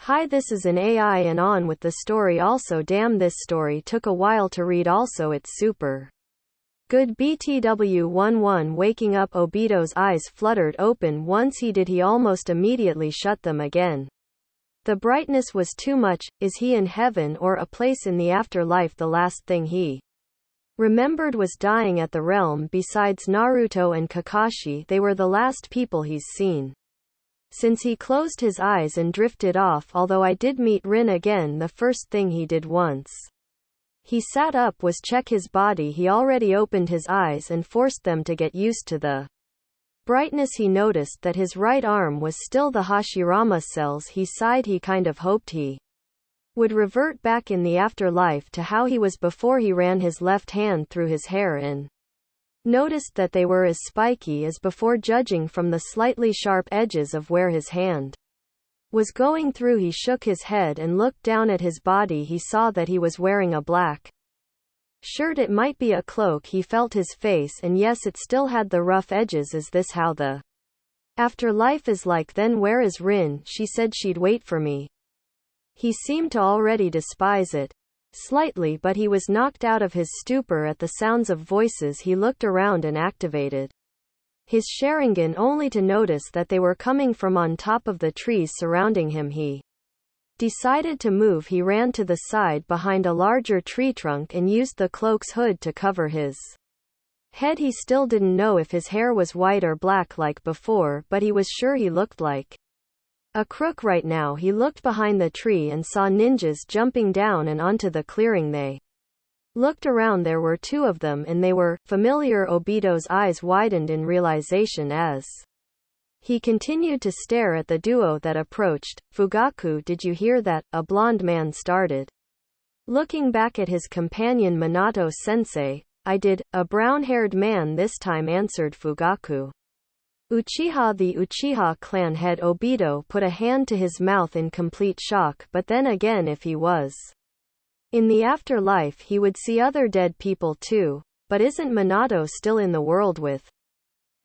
Hi, this is an AI and on with the story also. Damn, this story took a while to read also. It's super good. BTW11 waking up. Obito's eyes fluttered open. Once he did, he almost immediately shut them again. The brightness was too much. Is he in heaven or a place in the afterlife? The last thing he remembered was dying at the realm. Besides Naruto and Kakashi, they were the last people he's seen since he closed his eyes and drifted off. Although I did meet Rin again, the first thing he did once he sat up was check his body. He already opened his eyes and forced them to get used to the brightness. He noticed that his right arm was still the Hashirama cells. He sighed. He kind of hoped he would revert back in the afterlife to how he was before. He ran his left hand through his hair and noticed that they were as spiky as before. Judging from the slightly sharp edges of where his hand was going through, he shook his head and looked down at his body. He saw that he was wearing a black shirt. It might be a cloak. He felt his face, and yes, it still had the rough edges. Is this how the afterlife is like? Then where is Rin? She said she'd wait for me. He seemed to already despise it slightly, but he was knocked out of his stupor at the sounds of voices. He looked around and activated his Sharingan, only to notice that they were coming from on top of the trees surrounding him. He decided to move. He ran to the side behind a larger tree trunk and used the cloak's hood to cover his head. He still didn't know if his hair was white or black like before, but he was sure he looked like a crook right now. He looked behind the tree and saw ninjas jumping down and onto the clearing. They looked around. There were two of them, and they were familiar. Obito's eyes widened in realization as he continued to stare at the duo that approached. Fugaku, did you hear that? A blonde man started looking back at his companion. Minato-sensei. I did. A brown-haired man this time answered Fugaku. Uchiha, the Uchiha clan head. Obito put a hand to his mouth in complete shock. But then again, if he was in the afterlife, he would see other dead people too. But isn't Minato still in the world with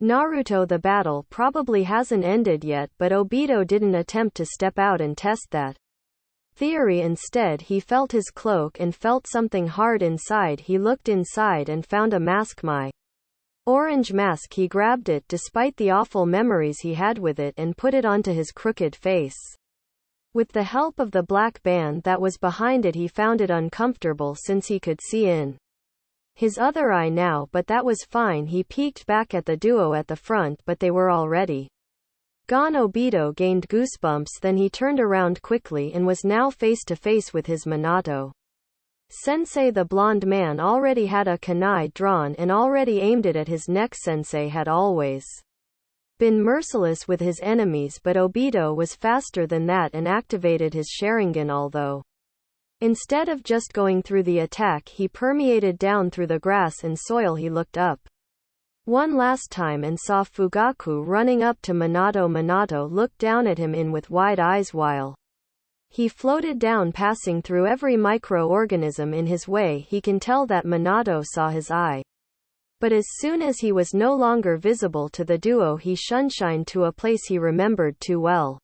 Naruto? The battle probably hasn't ended yet, but Obito didn't attempt to step out and test that theory. Instead, he felt his cloak and felt something hard inside. He looked inside and found a mask. My orange mask. He grabbed it despite the awful memories he had with it and put it onto his crooked face. With the help of the black band that was behind it, he found it uncomfortable since he could see in his other eye now, but that was fine. He peeked back at the duo at the front, but they were already gone. Obito gained goosebumps. Then he turned around quickly and was now face to face with his Minato sensei. The blonde man already had a kunai drawn and already aimed it at his neck. Sensei had always been merciless with his enemies, but Obito was faster than that and activated his Sharingan. Although instead of just going through the attack, he permeated down through the grass and soil. He looked up one last time and saw Fugaku running up to Minato. Minato looked down at him in with wide eyes while he floated down, passing through every microorganism in his way. He can tell that Minato saw his eye. But as soon as he was no longer visible to the duo, he shunshined to a place he remembered too well.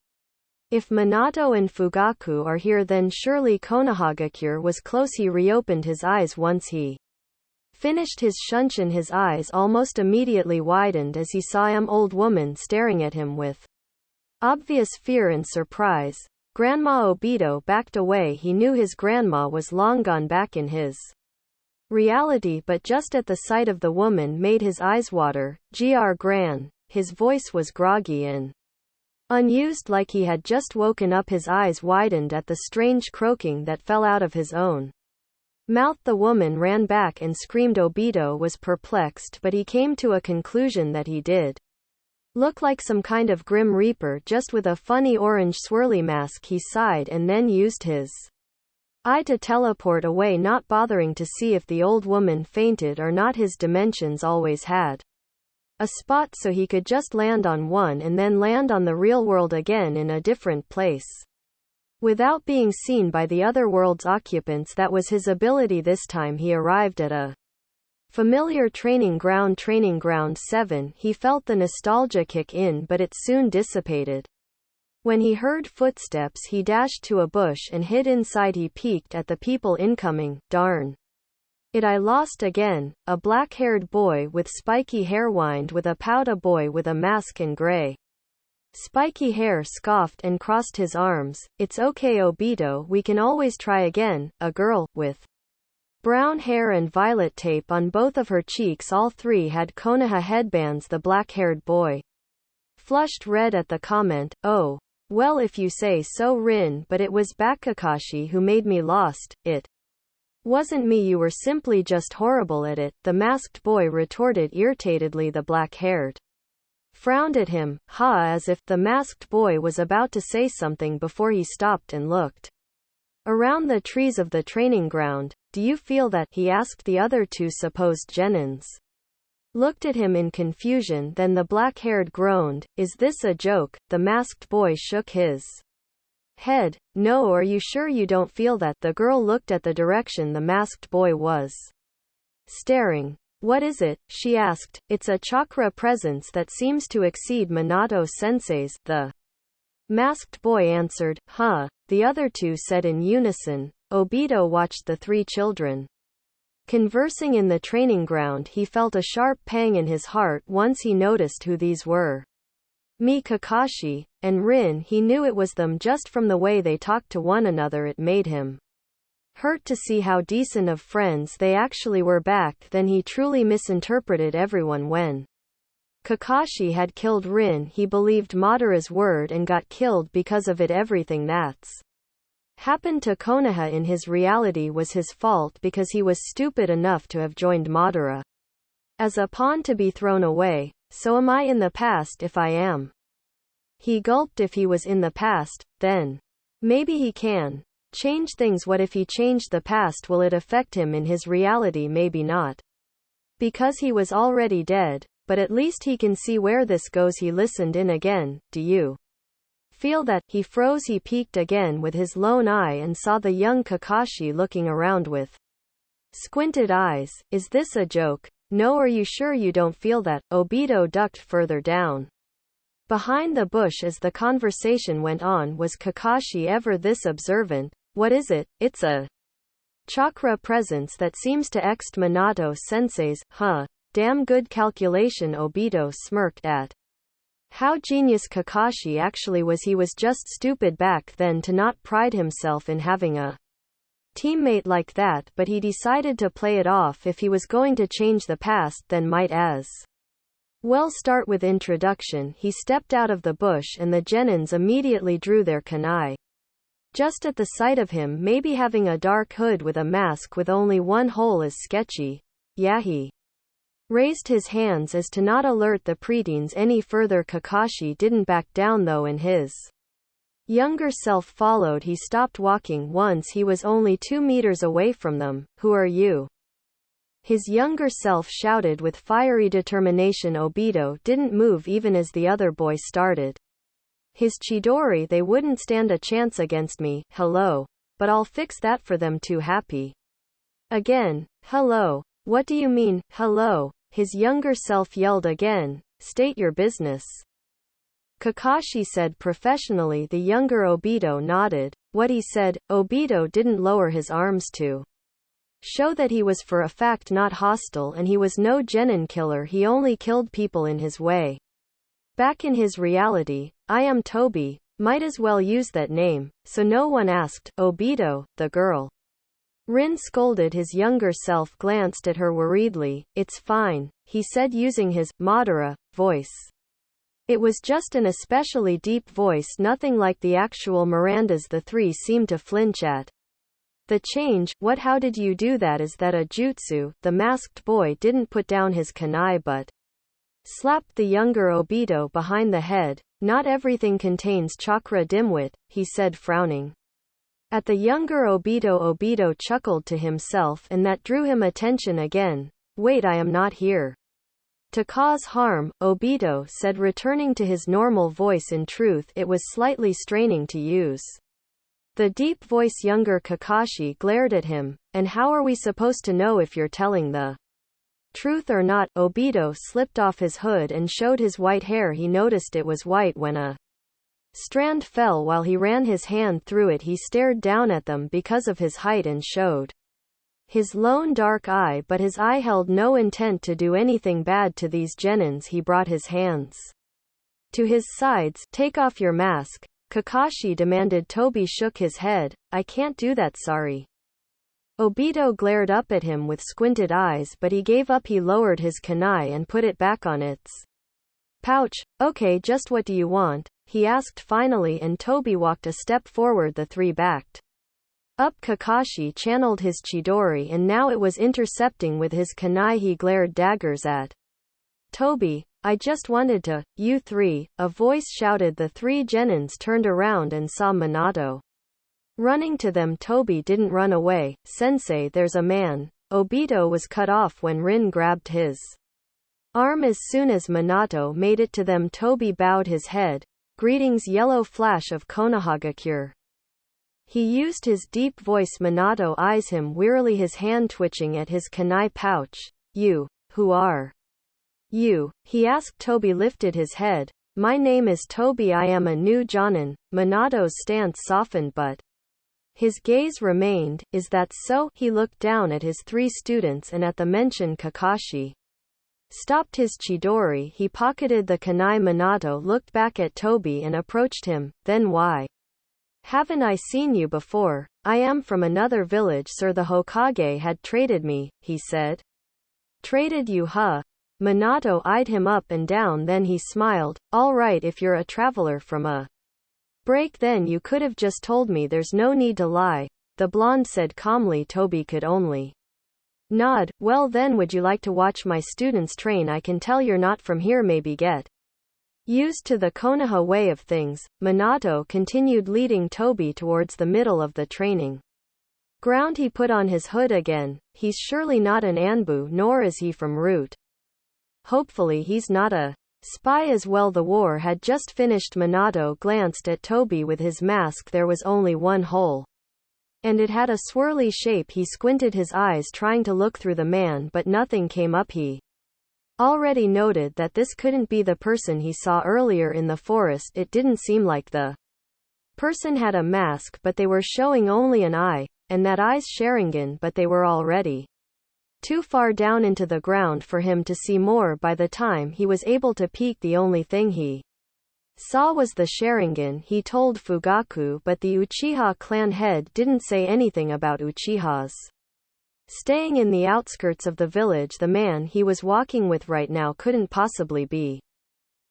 If Minato and Fugaku are here, then surely Konohagakure was close. He reopened his eyes once he finished his shunshin. His eyes almost immediately widened as he saw an old woman staring at him with obvious fear and surprise. Grandma. Obito backed away. He knew his grandma was long gone back in his reality, but just at the sight of the woman made his eyes water. Gran. His voice was groggy and unused, like he had just woken up. His eyes widened at the strange croaking that fell out of his own mouth. The woman ran back and screamed. Obito was perplexed, but he came to a conclusion that he did look like some kind of grim reaper, just with a funny orange swirly mask. He sighed and then used his eye to teleport away, not bothering to see if the old woman fainted or not. His dimensions always had a spot, so he could just land on one and then land on the real world again in a different place without being seen by the other world's occupants. That was his ability. This time he arrived at a familiar training ground 7. He felt the nostalgia kick in, but it soon dissipated. When he heard footsteps he dashed to a bush and hid inside. He peeked at the people incoming. Darn it, I lost again. A black-haired boy with spiky hair whined with a pout. A boy with a mask and gray spiky hair scoffed and crossed his arms. It's okay Obito, we can always try again. A girl, with brown hair and violet tape on both of her cheeks, all three had Konoha headbands. The black-haired boy flushed red at the comment. Oh, well if you say so Rin, but it was back Kakashi who made me lost. It wasn't me, you were simply just horrible at it, the masked boy retorted irritatedly. The black-haired frowned at him, as if the masked boy was about to say something before he stopped and looked around the trees of the training ground. Do you feel that? He asked the other two supposed genins. Looked at him in confusion. Then the black-haired groaned, is this a joke? The masked boy shook his head. No, are you sure you don't feel that? The girl looked at the direction the masked boy was staring. What is it? She asked. It's a chakra presence that seems to exceed Minato sensei's, the masked boy answered. The other two said in unison. Obito watched the three children conversing in the training ground. He felt a sharp pang in his heart once he noticed who these were. Kakashi and Rin. He knew it was them just from the way they talked to one another. It made him hurt to see how decent of friends they actually were. Back then he truly misinterpreted everyone. When Kakashi had killed Rin, he believed Madara's word and got killed because of it. Everything that's happened to Konoha in his reality was his fault because he was stupid enough to have joined Madara as a pawn to be thrown away. So am I in the past? If I am. He gulped. If he was in the past, then maybe he can change things. What if he changed the past? Will it affect him in his reality? Maybe not, because he was already dead, but at least he can see where this goes. He listened in again. Do you feel that? He froze. He peeked again with his lone eye and saw the young Kakashi looking around with squinted eyes. Is this a joke? No, are you sure you don't feel that? Obito ducked further down behind the bush as the conversation went on. Was Kakashi ever this observant? What is it? It's a chakra presence that seems to ext Minato sensei's. Damn good calculation. Obito smirked at how genius Kakashi actually was. He was just stupid back then to not pride himself in having a teammate like that, but he decided to play it off. If he was going to change the past, then might as well start with introduction. He stepped out of the bush and the genins immediately drew their kunai. Just at the sight of him, maybe having a dark hood with a mask with only one hole is sketchy. Yeah, he raised his hands as to not alert the preteens any further. Kakashi didn't back down though, and his younger self followed. He stopped walking once he was only 2 meters away from them. Who are you? His younger self shouted with fiery determination. Obito didn't move even as the other boy started his Chidori. They wouldn't stand a chance against me. Hello. But I'll fix that for them. Too happy. Again. Hello. What do you mean, hello? His younger self yelled again. State your business, Kakashi said professionally. The younger Obito nodded. What he said. Obito didn't lower his arms to show that he was for a fact not hostile, and he was no genin killer. He only killed people in his way. Back in his reality, I am Toby. Might as well use that name, so no one asked. Obito, the girl Rin scolded. His younger self glanced at her worriedly. It's fine, he said using his Madara voice. It was just an especially deep voice, nothing like the actual Miranda's. The three seemed to flinch at the change. What? How did you do that? Is that a jutsu? The masked boy didn't put down his kunai but slapped the younger Obito behind the head. Not everything contains chakra, dimwit, he said, frowning at the younger Obito. Obito chuckled to himself, and that drew him attention again. Wait, I am not here to cause harm, Obito said, returning to his normal voice. In truth, it was slightly straining to use the deep voice. Younger Kakashi glared at him. And how are we supposed to know if you're telling the truth or not? Obito slipped off his hood and showed his white hair. He noticed it was white when a strand fell while he ran his hand through it. He stared down at them because of his height and showed his lone dark eye, but his eye held no intent to do anything bad to these genins. He brought his hands to his sides. Take off your mask, Kakashi demanded. Toby shook his head. I can't do that, sorry. Obito glared up at him with squinted eyes, but he gave up. He lowered his kunai and put it back on its pouch. Okay, just what do you want? He asked finally, and Toby walked a step forward. The three backed up. Kakashi channeled his Chidori and now it was intercepting with his kunai. He glared daggers at Toby. I just wanted to, you three, a voice shouted. The three genins turned around and saw Minato running to them. Toby didn't run away. Sensei, there's a man. Obito was cut off when Rin grabbed his arm as soon as Minato made it to them. Toby bowed his head. Greetings, yellow flash of Konohagakure. He used his deep voice. Minato eyes him wearily, his hand twitching at his kunai pouch. You, who are you? He asked. Toby lifted his head. My name is Toby, I am a new jonin. Minato's stance softened but his gaze remained. Is that so? He looked down at his three students and at the mention Kakashi stopped his Chidori. He pocketed the kunai. Minato looked back at Toby and approached him. Then why haven't I seen you before? I am from another village, sir. The Hokage had traded me, he said. Traded you, huh? Minato eyed him up and down, then he smiled. All right, if you're a traveler from a break, then you could have just told me. There's no need to lie, the blonde said calmly. Toby could only nod. Well then, would you like to watch my students train? I can tell you're not from here. Maybe get used to the Konoha way of things. Minato continued, leading Toby towards the middle of the training ground. He put on his hood again. He's surely not an Anbu, nor is he from Root. Hopefully he's not a spy as well. The war had just finished. Minato glanced at Toby with his mask. There was only one hole, and it had a swirly shape. He squinted his eyes trying to look through the man, but nothing came up. He already noted that this couldn't be the person he saw earlier in the forest. It didn't seem like the person had a mask, but they were showing only an eye, and that eye's Sharingan, but they were already too far down into the ground for him to see more. By the time he was able to peek, the only thing he saw was the Sharingan. He told Fugaku, but the Uchiha clan head didn't say anything about Uchihas staying in the outskirts of the village. The man he was walking with right now couldn't possibly be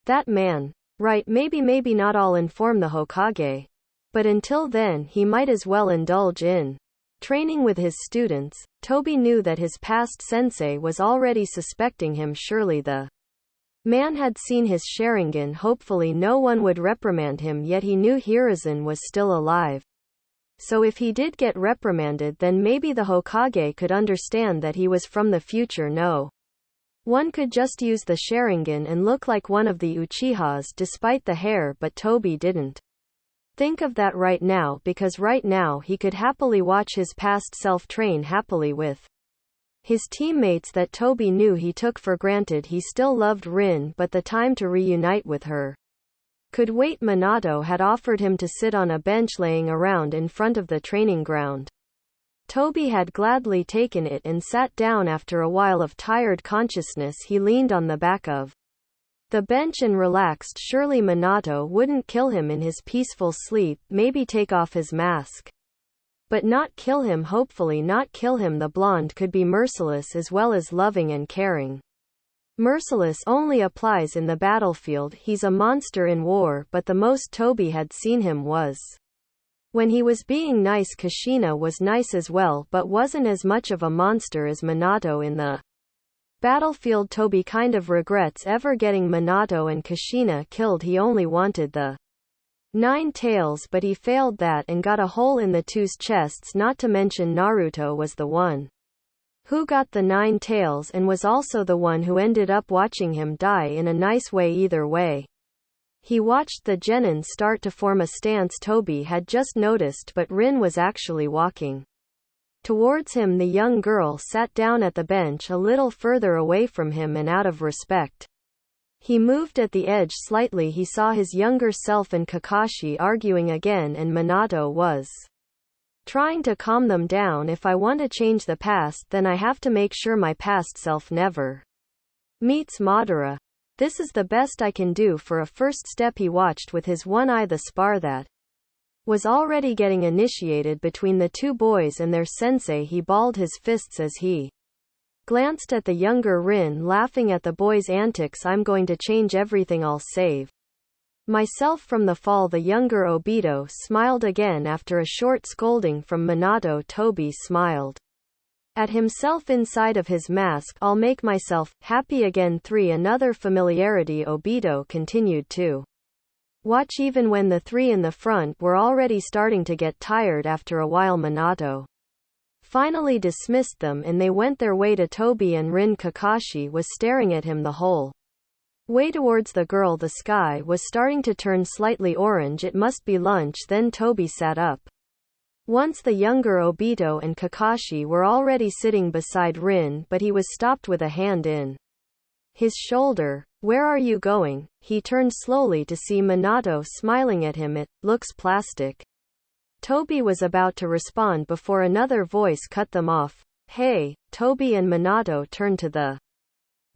that man. Right, maybe not. I'll inform the Hokage. But until then, he might as well indulge in training with his students. Toby knew that his past sensei was already suspecting him. Surely the man had seen his Sharingan. Hopefully no one would reprimand him, yet he knew Hiruzen was still alive. So if he did get reprimanded, then maybe the Hokage could understand that he was from the future. No one could just use the Sharingan and look like one of the Uchihas despite the hair, but Toby didn't think of that right now, because right now he could happily watch his past self train happily with his teammates that Toby knew he took for granted. He still loved Rin, but the time to reunite with her could wait. Minato had offered him to sit on a bench laying around in front of the training ground. Toby had gladly taken it and sat down. After a while of tired consciousness, he leaned on the back of the bench and relaxed. Surely Minato wouldn't kill him in his peaceful sleep. Maybe take off his mask, but not kill him. Hopefully not kill him. The blonde could be merciless as well as loving and caring. Merciless only applies in the battlefield. He's a monster in war, but the most Toby had seen him was when he was being nice. Kushina was nice as well, but wasn't as much of a monster as Minato in the battlefield. Toby kind of regrets ever getting Minato and Kushina killed. He only wanted the 9 tails, but he failed that and got a hole in the two's chests. Not to mention Naruto was the one who got the 9 tails and was also the one who ended up watching him die in a nice way. Either way, he watched the genin start to form a stance. Toby had just noticed, but Rin was actually walking towards him. The young girl sat down at the bench a little further away from him, and out of respect, He moved at the edge slightly. He saw his younger self and Kakashi arguing again, and Minato was trying to calm them down. If I want to change the past, then I have to make sure my past self never meets Madara. This is the best I can do for a first step. He watched with his one eye the spar that was already getting initiated between the two boys and their sensei. He balled his fists as he glanced at the younger Rin, laughing at the boy's antics. I'm going to change everything. I'll save myself from the fall. The younger Obito smiled again after a short scolding from Minato. Toby smiled at himself inside of his mask. I'll make myself happy again. 3. Another familiarity. Obito continued to watch even when the three in the front were already starting to get tired. After a while, Minato finally dismissed them and they went their way to Toby and Rin. Kakashi was staring at him the whole way towards the girl. The sky was starting to turn slightly orange. It must be lunch. Then Toby sat up. Once the younger Obito and Kakashi were already sitting beside Rin, but he was stopped with a hand in his shoulder. Where are you going? He turned slowly to see Minato smiling at him. It looks plastic. Toby was about to respond before another voice cut them off. Hey. Toby and Minato turned to the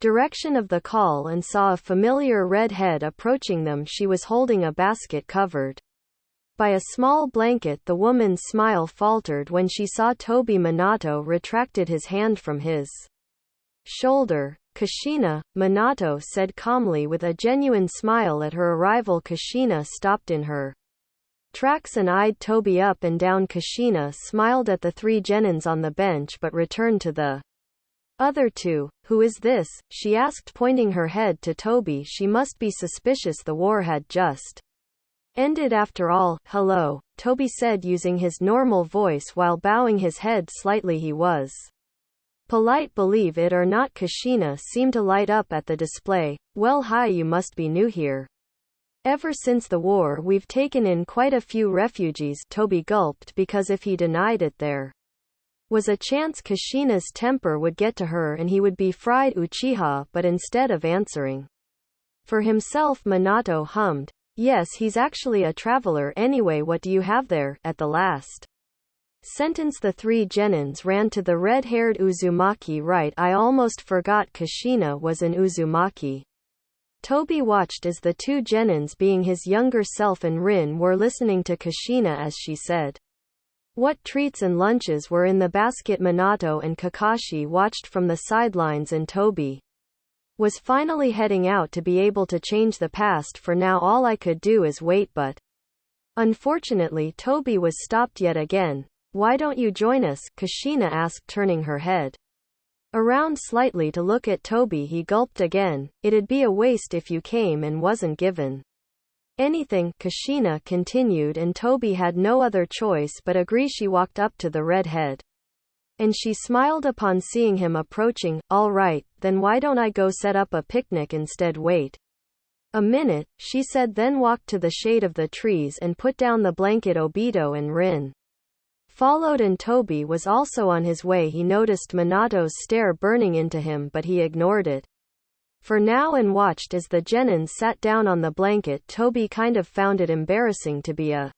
direction of the call and saw a familiar red head approaching them. She was holding a basket covered by a small blanket. The woman's smile faltered when she saw Toby. Minato retracted his hand from his shoulder. Kushina, Minato said calmly with a genuine smile at her arrival. Kushina stopped in her tracks and eyed Toby up and down. Kushina smiled at the three genins on the bench but returned to the other two. Who is this? She asked, pointing her head to Toby. She must be suspicious. The war had just ended after all. Hello, Toby said using his normal voice while bowing his head slightly. He was polite. Believe it or not, Kushina seemed to light up at the display. Well, hi, you must be new here. Ever since the war, we've taken in quite a few refugees. Toby gulped, because if he denied it, there was a chance Kushina's temper would get to her and he would be fried. Uchiha. But instead of answering for himself, Minato hummed. Yes, he's actually a traveler. Anyway, what do you have there? At the last sentence, the three genins ran to the red-haired Uzumaki. Right, I almost forgot Kushina was an Uzumaki. Toby watched as the two genins, being his younger self and Rin, were listening to Kushina as she said what treats and lunches were in the basket. Minato and Kakashi watched from the sidelines, and Toby was finally heading out to be able to change the past. For now, all I could do is wait, but unfortunately Toby was stopped yet again. Why don't you join us? Kushina asked, turning her head around slightly to look at Toby. He gulped again. It'd be a waste if you came and wasn't given anything, Kushina continued, and Toby had no other choice but agree. She walked up to the redhead and she smiled upon seeing him approaching. All right, then why don't I go set up a picnic instead? Wait a minute, she said, then walked to the shade of the trees and put down the blanket. Obito and Rin followed, and Toby was also on his way. He noticed Minato's stare burning into him, but he ignored it for now and watched as the genins sat down on the blanket. Toby kind of found it embarrassing to be a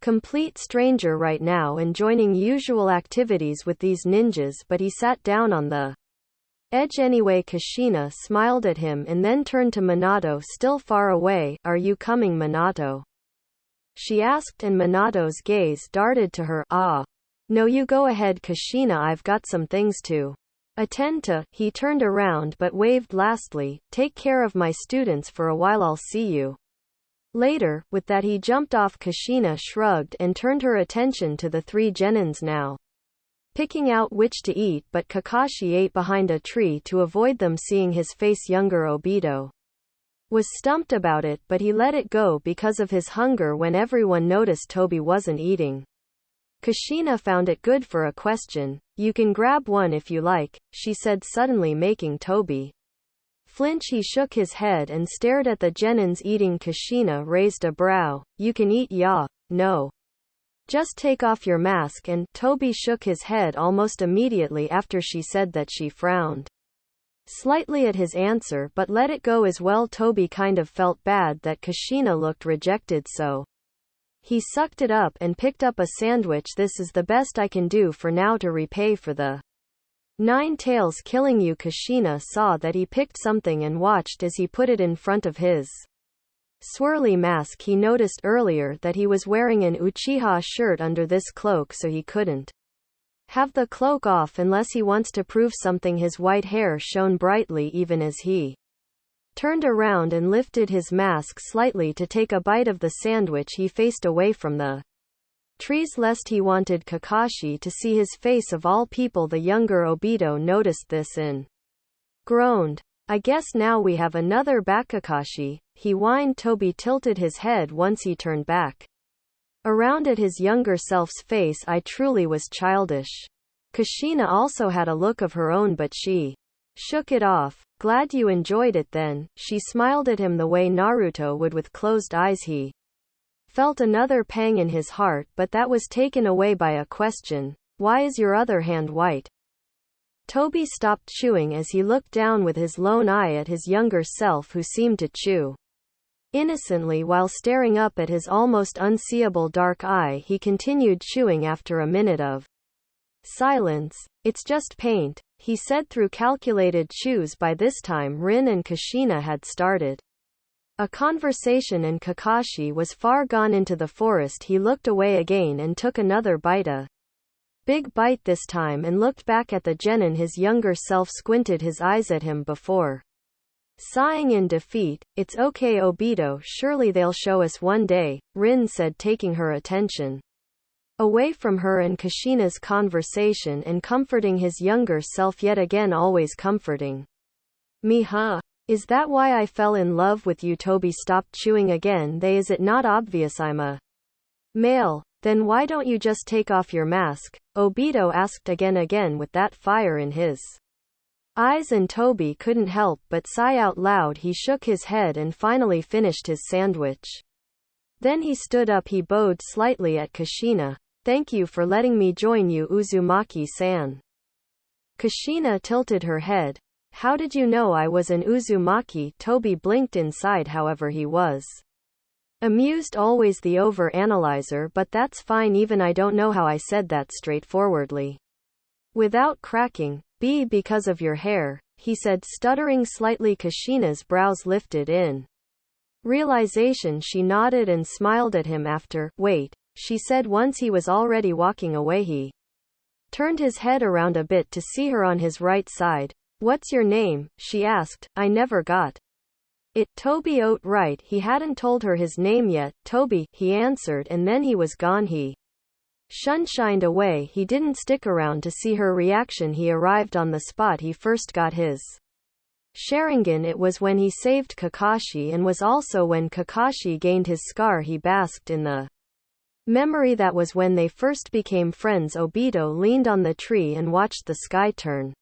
complete stranger right now and joining usual activities with these ninjas, but he sat down on the edge anyway. Kushina smiled at him and then turned to Minato, still far away. Are you coming, Minato? She asked, and Minato's gaze darted to her. Ah. No, you go ahead, Kushina, I've got some things to attend to. He turned around but waved. Lastly, take care of my students for a while. I'll see you later. With that, he jumped off. Kushina shrugged and turned her attention to the three genins, now picking out which to eat, but Kakashi ate behind a tree to avoid them seeing his face. Younger Obito was stumped about it, but he let it go because of his hunger when everyone noticed Toby wasn't eating. Kushina found it good for a question. You can grab one if you like, she said, suddenly making Toby flinch. He shook his head and stared at the genins eating. Kushina raised a brow. You can eat, ya? No. Just take off your mask. And Toby shook his head almost immediately after she said that. She frowned slightly at his answer but let it go as well. Toby kind of felt bad that Kushina looked rejected, so he sucked it up and picked up a sandwich. This is the best I can do for now to repay for the 9 tails killing you. Kushina saw that he picked something and watched as he put it in front of his swirly mask. He noticed earlier that he was wearing an Uchiha shirt under this cloak, so he couldn't have the cloak off unless he wants to prove something. His white hair shone brightly even as he turned around and lifted his mask slightly to take a bite of the sandwich. He faced away from the trees lest he wanted Kakashi to see his face. Of all people, the younger Obito noticed this and groaned. I guess now we have another Bakakashi, he whined. Toby tilted his head once he turned back around at his younger self's face. I truly was childish. Kushina also had a look of her own, but she shook it off. Glad you enjoyed it then. She smiled at him the way Naruto would with closed eyes. He felt another pang in his heart, but that was taken away by a question. Why is your other hand white? Toby stopped chewing as he looked down with his lone eye at his younger self, who seemed to chew innocently while staring up at his almost unseeable dark eye. He continued chewing after a minute of silence. It's just paint, he said through calculated chews. By this time Rin and Kushina had started a conversation and Kakashi was far gone into the forest. He looked away again and took another bite, a big bite this time, and looked back at the genin. His younger self squinted his eyes at him before sighing in defeat. It's okay Obito, surely they'll show us one day, Rin said, taking her attention away from her and Kushina's conversation and comforting his younger self yet again. Always comforting me, huh? Is that why I fell in love with you? Toby stopped chewing again. Is it not obvious I'm a male? Then why don't you just take off your mask? Obito asked again with that fire in his eyes, and Toby couldn't help but sigh out loud. He shook his head and finally finished his sandwich. Then he stood up. He bowed slightly at Kushina. Thank you for letting me join you, Uzumaki-san. Kushina tilted her head. How did you know I was an Uzumaki? Toby blinked inside. However, he was amused, always the over-analyzer, but that's fine. Even I don't know how I said that straightforwardly without cracking. Because of your hair, he said, stuttering slightly. Kushina's brows lifted in realization. She nodded and smiled at him. Wait, she said once he was already walking away. He turned his head around a bit to see her on his right side. What's your name? She asked. I never got it. Toby right. He hadn't told her his name yet. Toby, he answered, and then he was gone. He shined away. He didn't stick around to see her reaction. He arrived on the spot he first got his Sharingan. It was when he saved Kakashi, and was also when Kakashi gained his scar. He basked in the memory. That was when they first became friends. Obito leaned on the tree and watched the sky turn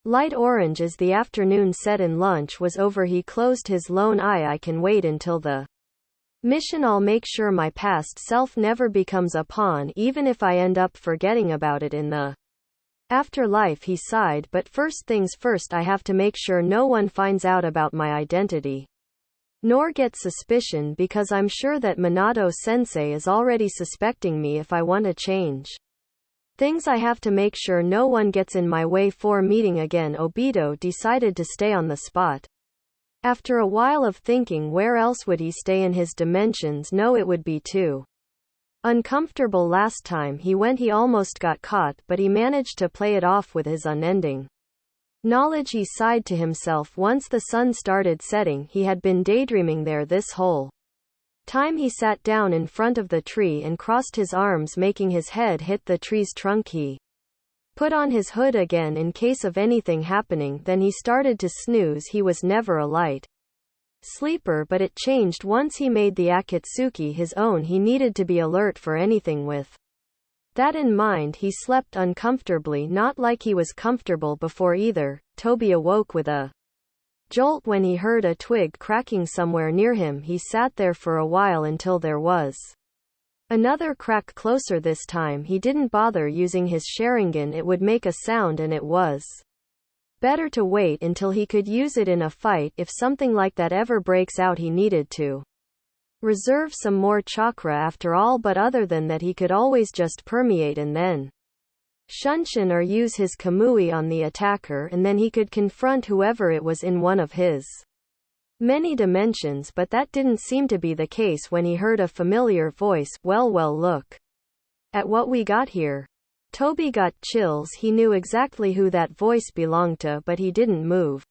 light orange as the afternoon set and lunch was over. He closed his lone eye. I can wait until the mission. I'll make sure my past self never becomes a pawn, even if I end up forgetting about it in the afterlife. He sighed. But first things first, I have to make sure no one finds out about my identity, nor gets suspicion, because I'm sure that Minato-sensei is already suspecting me. If I want to change things, I have to make sure no one gets in my way. For meeting again, Obito decided to stay on the spot. After a while of thinking, where else would he stay in his dimensions? No, it would be too uncomfortable. Last time he went, he almost got caught, but he managed to play it off with his unending knowledge. He sighed to himself. Once the sun started setting, he had been daydreaming there this whole time. He sat down in front of the tree and crossed his arms, making his head hit the tree's trunk. He put on his hood again in case of anything happening. Then he started to snooze. He was never a light sleeper, but it changed once he made the Akatsuki his own. He needed to be alert for anything. With that in mind, he slept uncomfortably, not like he was comfortable before either. Toby awoke with a jolt when he heard a twig cracking somewhere near him. He sat there for a while until there was another crack closer. This time he didn't bother using his Sharingan. It would make a sound, and it was better to wait until he could use it in a fight if something like that ever breaks out. He needed to reserve some more chakra after all, but other than that he could always just permeate and then shunshin or use his kamui on the attacker, and then he could confront whoever it was in one of his many dimensions. But that didn't seem to be the case when he heard a familiar voice. Well, look at what we got here. Toby got chills. He knew exactly who that voice belonged to, but he didn't move.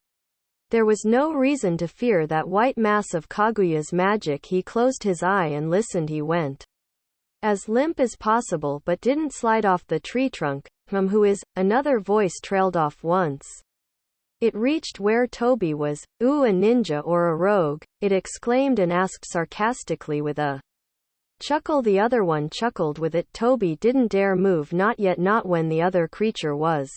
There was no reason to fear that white mass of Kaguya's magic. He closed his eye and listened. He went as limp as possible but didn't slide off the tree trunk. Who is? Another voice trailed off once it reached where Toby was. Ooh, a ninja or a rogue? It exclaimed and asked sarcastically with a chuckle. The other one chuckled with it. Toby didn't dare move, not yet, not when the other creature was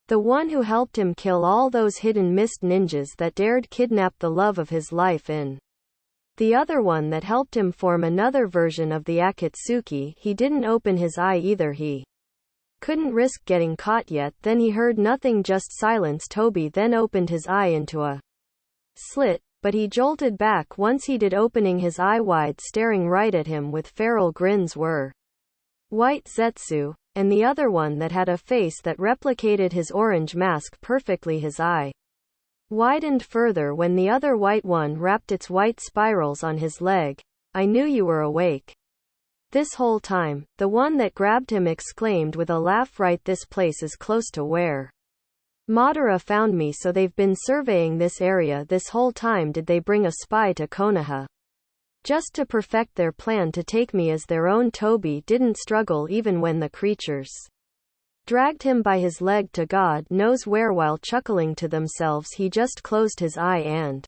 the one who helped him kill all those hidden mist ninjas that dared kidnap the love of his life in the other one that helped him form another version of the Akatsuki. He didn't open his eye either. He couldn't risk getting caught yet. Then he heard nothing, just silence. Toby then opened his eye into a slit, but he jolted back once he did, opening his eye wide. Staring right at him with feral grins were White Zetsu, and the other one that had a face that replicated his orange mask perfectly. His eye widened further when the other white one wrapped its white spirals on his leg. I knew you were awake this whole time, the one that grabbed him exclaimed with a laugh. Right, this place is close to where Madara found me, so they've been surveying this area this whole time. Did they bring a spy to Konoha just to perfect their plan to take me as their own? Toby didn't struggle even when the creatures dragged him by his leg to God knows where. While chuckling to themselves, he just closed his eye and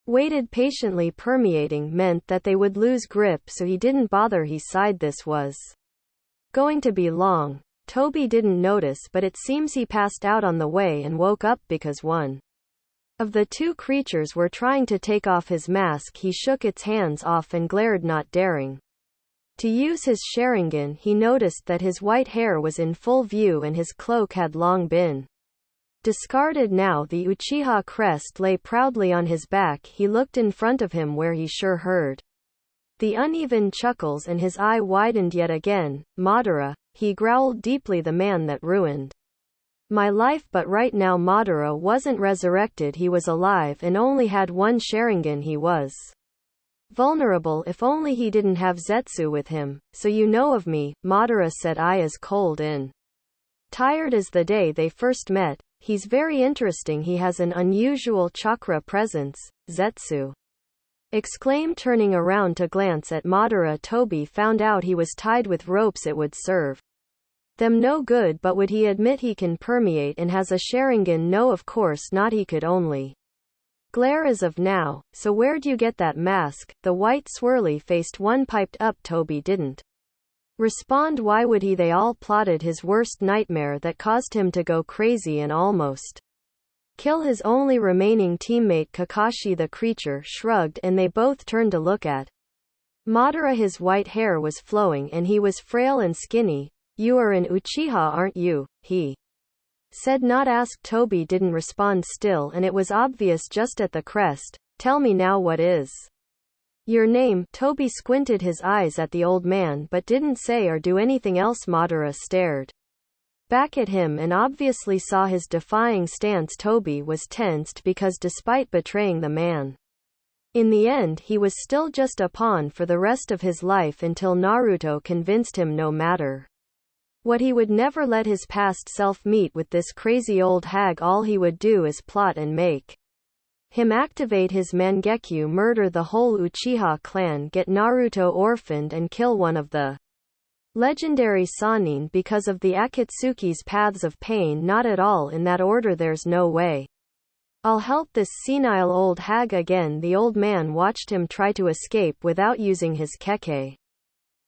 waited patiently. Permeating meant that they would lose grip, so he didn't bother. He sighed. This was going to be long. Toby didn't notice, but it seems he passed out on the way and woke up because one of the two creatures were trying to take off his mask. He shook its hands off and glared, not daring to use his Sharingan. He noticed that his white hair was in full view and his cloak had long been discarded. Now the Uchiha crest lay proudly on his back. He looked in front of him where he sure heard the uneven chuckles, and his eye widened yet again. Madara, he growled deeply, the man that ruined my life. But right now Madara wasn't resurrected. He was alive and only had one Sharingan. He was vulnerable. If only he didn't have Zetsu with him. So you know of me, Madara said. I as cold and tired as the day they first met. He's very interesting. He has an unusual chakra presence, Zetsu exclaimed, turning around to glance at Madara. Toby found out he was tied with ropes. It would serve them no good, but would he admit he can permeate and has a Sharingan? No, of course not. He could only glare as of now. So where'd you get that mask? The white swirly-faced one piped up. Toby didn't respond. Why would he? They all plotted his worst nightmare that caused him to go crazy and almost kill his only remaining teammate. Kakashi the creature shrugged and they both turned to look at Madara. His white hair was flowing and he was frail and skinny. You are an Uchiha, aren't you? He said, not asked. Toby didn't respond still, and it was obvious just at the crest. Tell me now, what is your name? Toby squinted his eyes at the old man but didn't say or do anything else. Madara stared back at him and obviously saw his defying stance. Toby was tensed because despite betraying the man, in the end he was still just a pawn for the rest of his life until Naruto convinced him no matter what, he would never let his past self meet with this crazy old hag. All he would do is plot and make him activate his Mangekyo, murder the whole Uchiha clan, get Naruto orphaned and kill one of the legendary Sannin because of the Akatsuki's paths of pain. Not at all in that order. There's no way I'll help this senile old hag again. The old man watched him try to escape without using his Kekkei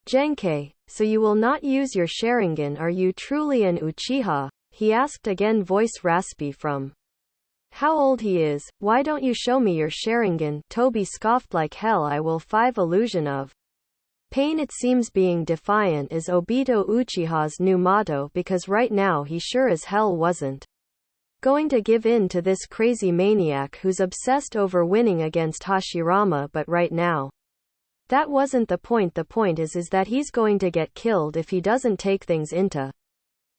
Genkai. So you will not use your Sharingan? Are you truly an Uchiha? He asked again, voice raspy from how old he is. Why don't you show me your Sharingan? Toby scoffed, like hell I will. 5 illusion of pain. It seems being defiant is Obito Uchiha's new motto, because right now he sure as hell wasn't going to give in to this crazy maniac who's obsessed over winning against Hashirama, but right now, that wasn't the point. The point is that he's going to get killed if he doesn't take things into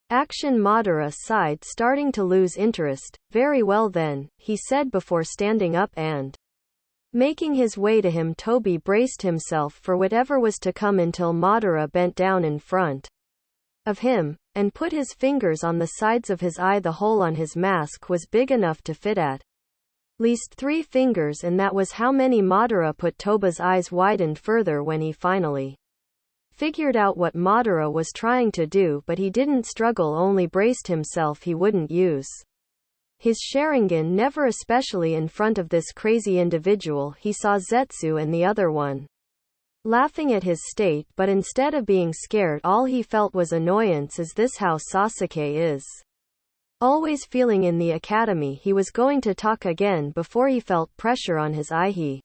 action. Madara sighed, starting to lose interest. Very well then, he said before standing up and making his way to him. Toby braced himself for whatever was to come until Madara bent down in front of him and put his fingers on the sides of his eye. The hole on his mask was big enough to fit at least 3 fingers, and that was how many Madara put. Toba's eyes widened further when he finally figured out what Madara was trying to do, but he didn't struggle, only braced himself. He wouldn't use his Sharingan, never, especially in front of this crazy individual. He saw Zetsu and the other one laughing at his state, but instead of being scared, all he felt was annoyance. Is this how Sasuke is? Always feeling in the academy. He was going to talk again before he felt pressure on his eye. He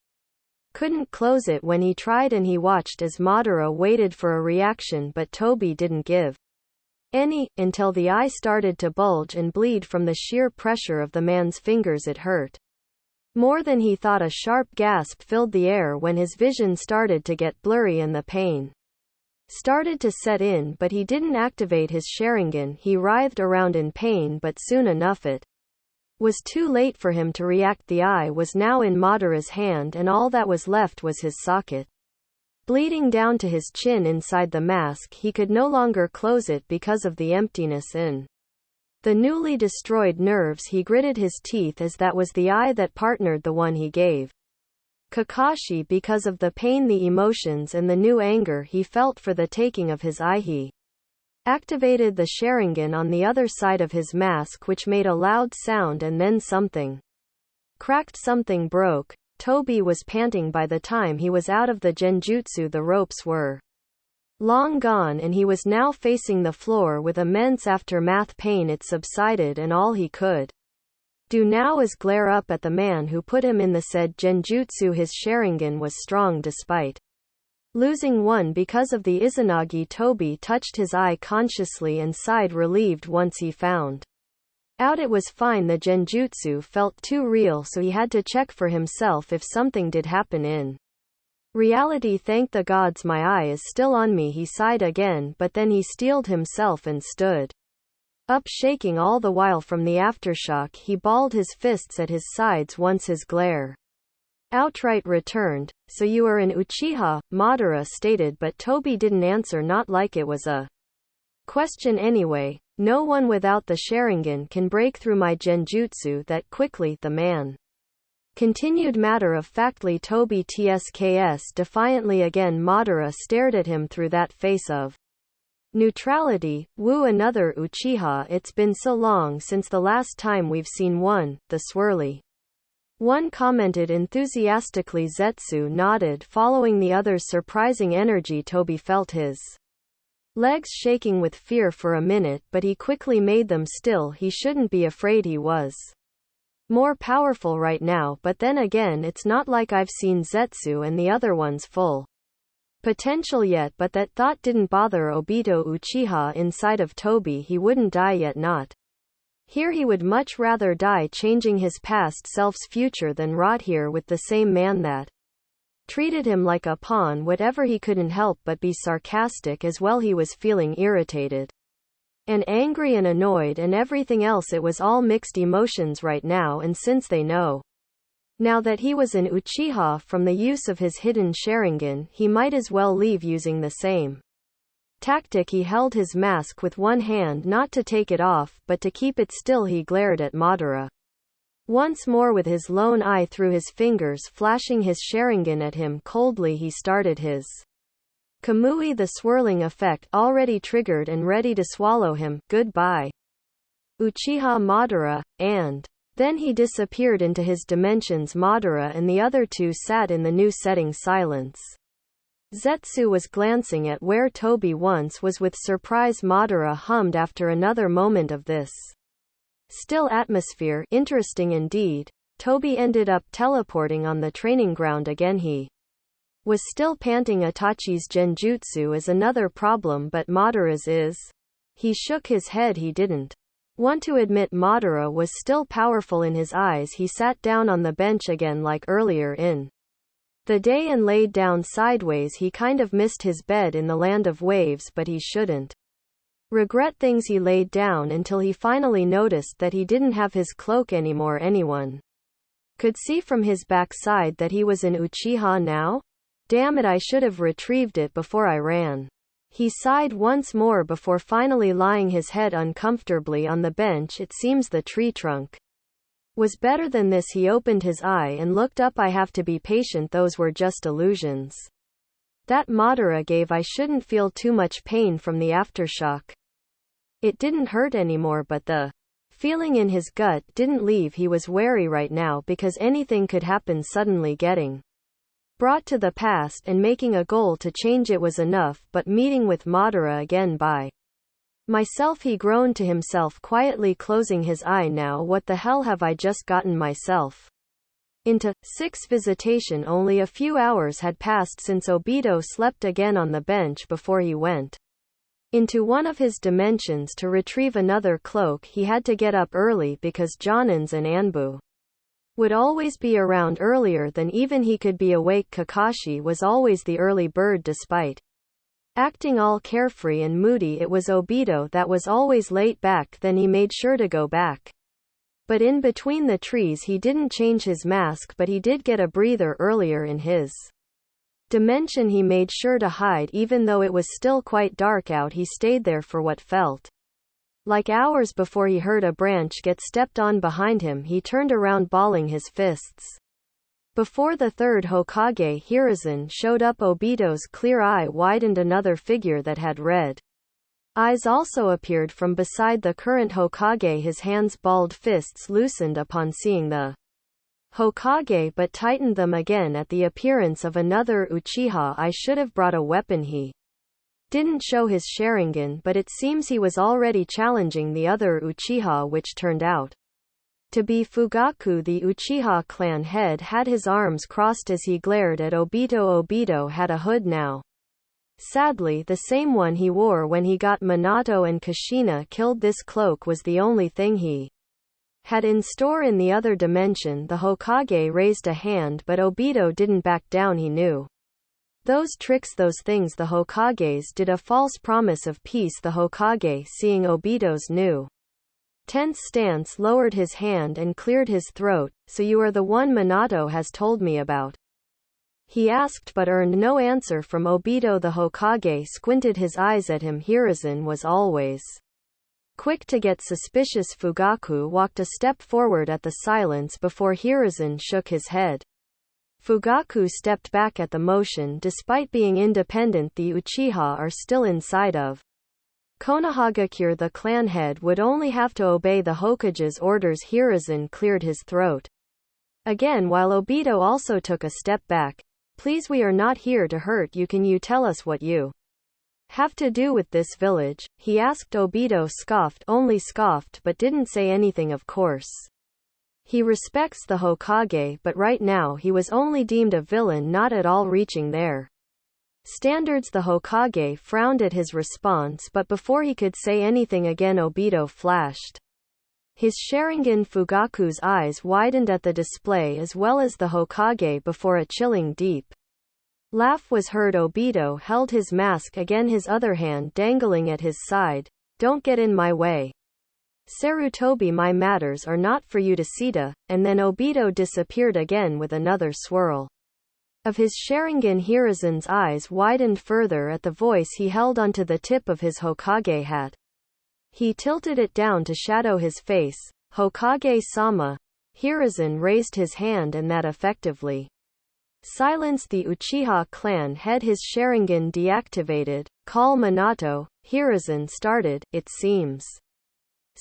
couldn't close it when he tried, and he watched as Madara waited for a reaction, but Toby didn't give any, until the eye started to bulge and bleed from the sheer pressure of the man's fingers. It hurt more than he thought. A sharp gasp filled the air when his vision started to get blurry and the pain started to set in, but he didn't activate his Sharingan. He writhed around in pain, but soon enough it was too late for him to react. The eye was now in Madara's hand, and all that was left was his socket, bleeding down to his chin inside the mask. He could no longer close it because of the emptiness in the newly destroyed nerves. He gritted his teeth, as that was the eye that partnered the one he gave Kakashi. Because of the pain, the emotions, and the new anger he felt for the taking of his eye, he activated the Sharingan on the other side of his mask, which made a loud sound, and then something cracked. Something broke. Toby was panting by the time he was out of the genjutsu. The ropes were long gone, and he was now facing the floor with immense aftermath pain. It subsided, and all he could do now is glare up at the man who put him in the said genjutsu. His Sharingan was strong despite losing one because of the Izanagi. Toby touched his eye consciously and sighed, relieved once he found out it was fine. The genjutsu felt too real, so he had to check for himself if something did happen in reality. Thank the gods my eye is still on me, he sighed again, but then he steeled himself and stood up, shaking all the while from the aftershock. He balled his fists at his sides once his glare outright returned. So you are an Uchiha, Madara stated, but Toby didn't answer, not like it was a question anyway. No one without the Sharingan can break through my genjutsu that quickly, the man continued matter-of-factly. Toby tsks defiantly again. Madara stared at him through that face of neutrality. Woo, another Uchiha? It's been so long since the last time we've seen one, the swirly one commented enthusiastically. Zetsu nodded, following the other's surprising energy. Toby felt his legs shaking with fear for a minute, but he quickly made them still. He shouldn't be afraid. He was more powerful right now, but then again, it's not like I've seen Zetsu and the other one's full potential yet. But that thought didn't bother Obito. Uchiha inside of Toby. He wouldn't die yet, not here. He would much rather die changing his past self's future than rot here with the same man that treated him like a pawn. Whatever. He couldn't help but be sarcastic as well. He was feeling irritated and angry and annoyed and everything else. It was all mixed emotions right now, and since they know now that he was an Uchiha from the use of his hidden Sharingan, he might as well leave using the same tactic. He held his mask with one hand, not to take it off, but to keep it still. He glared at Madara once more with his lone eye through his fingers, flashing his Sharingan at him coldly. He started his Kamui, the swirling effect already triggered and ready to swallow him. Goodbye, Uchiha Madara, and then he disappeared into his dimensions. Madara and the other two sat in the new setting silence. Zetsu was glancing at where Toby once was with surprise. Madara hummed after another moment of this still atmosphere. Interesting indeed. Toby ended up teleporting on the training ground again. He was still panting. Itachi's genjutsu is another problem, but Madara's is. He shook his head. He didn't Want to admit Madara was still powerful in his eyes. He sat down on the bench again like earlier in the day and laid down sideways. He kind of missed his bed in the land of waves, but he shouldn't regret things. He laid down until he finally noticed that he didn't have his cloak anymore. Anyone could see from his backside that he was in Uchiha now? Damn it, I should have retrieved it before I ran. He sighed once more before finally lying his head uncomfortably on the bench. It seems the tree trunk was better than this. He opened his eye and looked up. I have to be patient, those were just illusions that Madara gave. I shouldn't feel too much pain from the aftershock. It didn't hurt anymore, but the feeling in his gut didn't leave. He was wary right now because anything could happen. Suddenly getting brought to the past and making a goal to change it was enough, but meeting with Madara again by myself, he groaned to himself quietly, closing his eye. Now what the hell have I just gotten myself into? 6 Visitation. Only a few hours had passed since Obito slept again on the bench before he went into one of his dimensions to retrieve another cloak. He had to get up early because Jonins and Anbu would always be around earlier than even he could be awake. Kakashi was always the early bird. Despite acting all carefree and moody, it was Obito that was always late. Back then he made sure to go back, but in between the trees he didn't change his mask, but he did get a breather earlier in his dimension. He made sure to hide even though it was still quite dark out. He stayed there for what felt like hours before he heard a branch get stepped on behind him. He turned around, balling his fists before the third Hokage, Hiruzen, showed up. Obito's clear eye widened. Another figure that had red eyes also appeared from beside the current Hokage. His hands, balled fists, loosened upon seeing the Hokage but tightened them again at the appearance of another Uchiha. I should have brought a weapon. He didn't show his Sharingan, but it seems he was already challenging the other Uchiha, which turned out to be Fugaku. The Uchiha clan head had his arms crossed as he glared at Obito. Obito had a hood now. Sadly, the same one he wore when he got Minato and Kushina killed. This cloak was the only thing he had in store in the other dimension. The Hokage raised a hand, but Obito didn't back down. He knew those tricks, those things the Hokages did. A false promise of peace. The Hokage, seeing Obito's new tense stance, lowered his hand and cleared his throat. So you are the one Minato has told me about? He asked, but earned no answer from Obito. The Hokage squinted his eyes at him. Hiruzen was always quick to get suspicious. Fugaku walked a step forward at the silence before Hiruzen shook his head. Fugaku stepped back at the motion. Despite being independent, the Uchiha are still inside of Konohagakure. The clan head would only have to obey the Hokage's orders. Hiruzen cleared his throat again while Obito also took a step back. Please, we are not here to hurt you. Can you tell us what you have to do with this village? He asked. Obito scoffed, only scoffed, but didn't say anything. Of course he respects the Hokage, but right now he was only deemed a villain, not at all reaching their standards. The Hokage frowned at his response, but before he could say anything again, Obito flashed his Sharingan. Fugaku's eyes widened at the display as well as the Hokage before a chilling deep laugh was heard. Obito held his mask again, his other hand dangling at his side. Don't get in my way, Sarutobi. My matters are not for you to see to. And then Obito disappeared again with another swirl of his Sharingan. Hiruzen's eyes widened further at the voice he held onto the tip of his Hokage hat. He tilted it down to shadow his face. Hokage-sama. Hiruzen raised his hand and that effectively silenced the Uchiha clan head. His Sharingan deactivated. Call Minato. Hiruzen started. It seems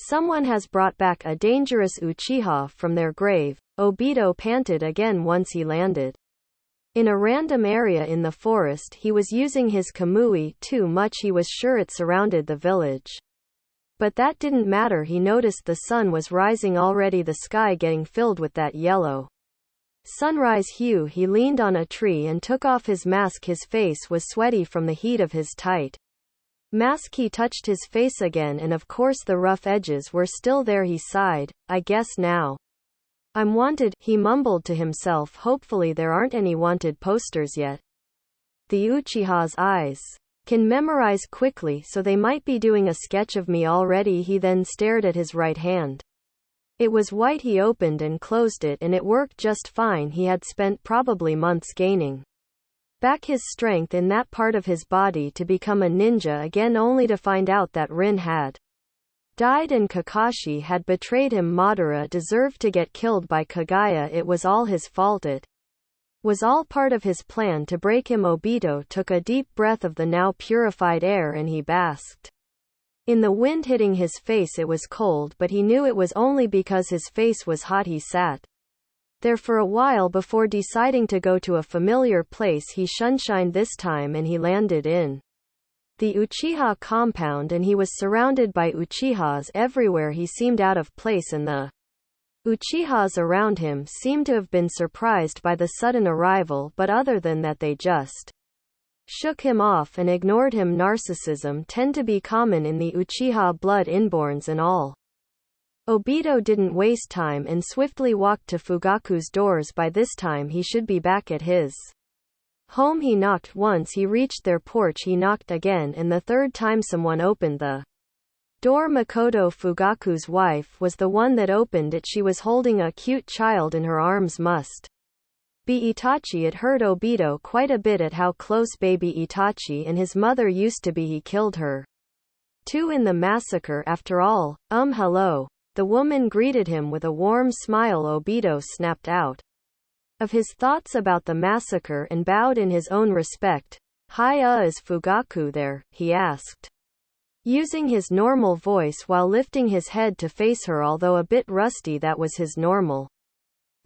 someone has brought back a dangerous Uchiha from their grave. Obito panted again once he landed in a random area in the forest. He was using his Kamui too much. He was sure it surrounded the village, but that didn't matter. He noticed the sun was rising already, the sky getting filled with that yellow sunrise hue. He leaned on a tree and took off his mask. His face was sweaty from the heat of his tight Mask. He touched his face again and of course the rough edges were still there. He sighed. I guess now I'm wanted, he mumbled to himself. Hopefully there aren't any wanted posters yet. The Uchiha's eyes can memorize quickly, so they might be doing a sketch of me already. He then stared at his right hand. It was white. He opened and closed it and it worked just fine. He had spent probably months gaining back his strength in that part of his body to become a ninja again, only to find out that Rin had died and Kakashi had betrayed him. Madara deserved to get killed by Kaguya. It was all his fault. It was all part of his plan to break him. Obito took a deep breath of the now purified air and he basked in the wind hitting his face. It was cold, but he knew it was only because his face was hot. He sat there for a while before deciding to go to a familiar place. He shunshined this time and he landed in the Uchiha compound and he was surrounded by Uchihas everywhere. He seemed out of place and the Uchihas around him seemed to have been surprised by the sudden arrival, but other than that they just shook him off and ignored him. Narcissism tend to be common in the Uchiha blood, inborns and all. Obito didn't waste time and swiftly walked to Fugaku's doors. By this time he should be back at his home. He knocked once. He reached their porch. He knocked again, and the third time someone opened the door. Makoto, Fugaku's wife, was the one that opened it. She was holding a cute child in her arms. Must be Itachi. It hurt Obito quite a bit at how close baby Itachi and his mother used to be. He killed her too in the massacre after all. Hello. The woman greeted him with a warm smile. Obito snapped out of his thoughts about the massacre and bowed in his own respect. Hi, is Fugaku there? He asked, using his normal voice while lifting his head to face her. Although a bit rusty, that was his normal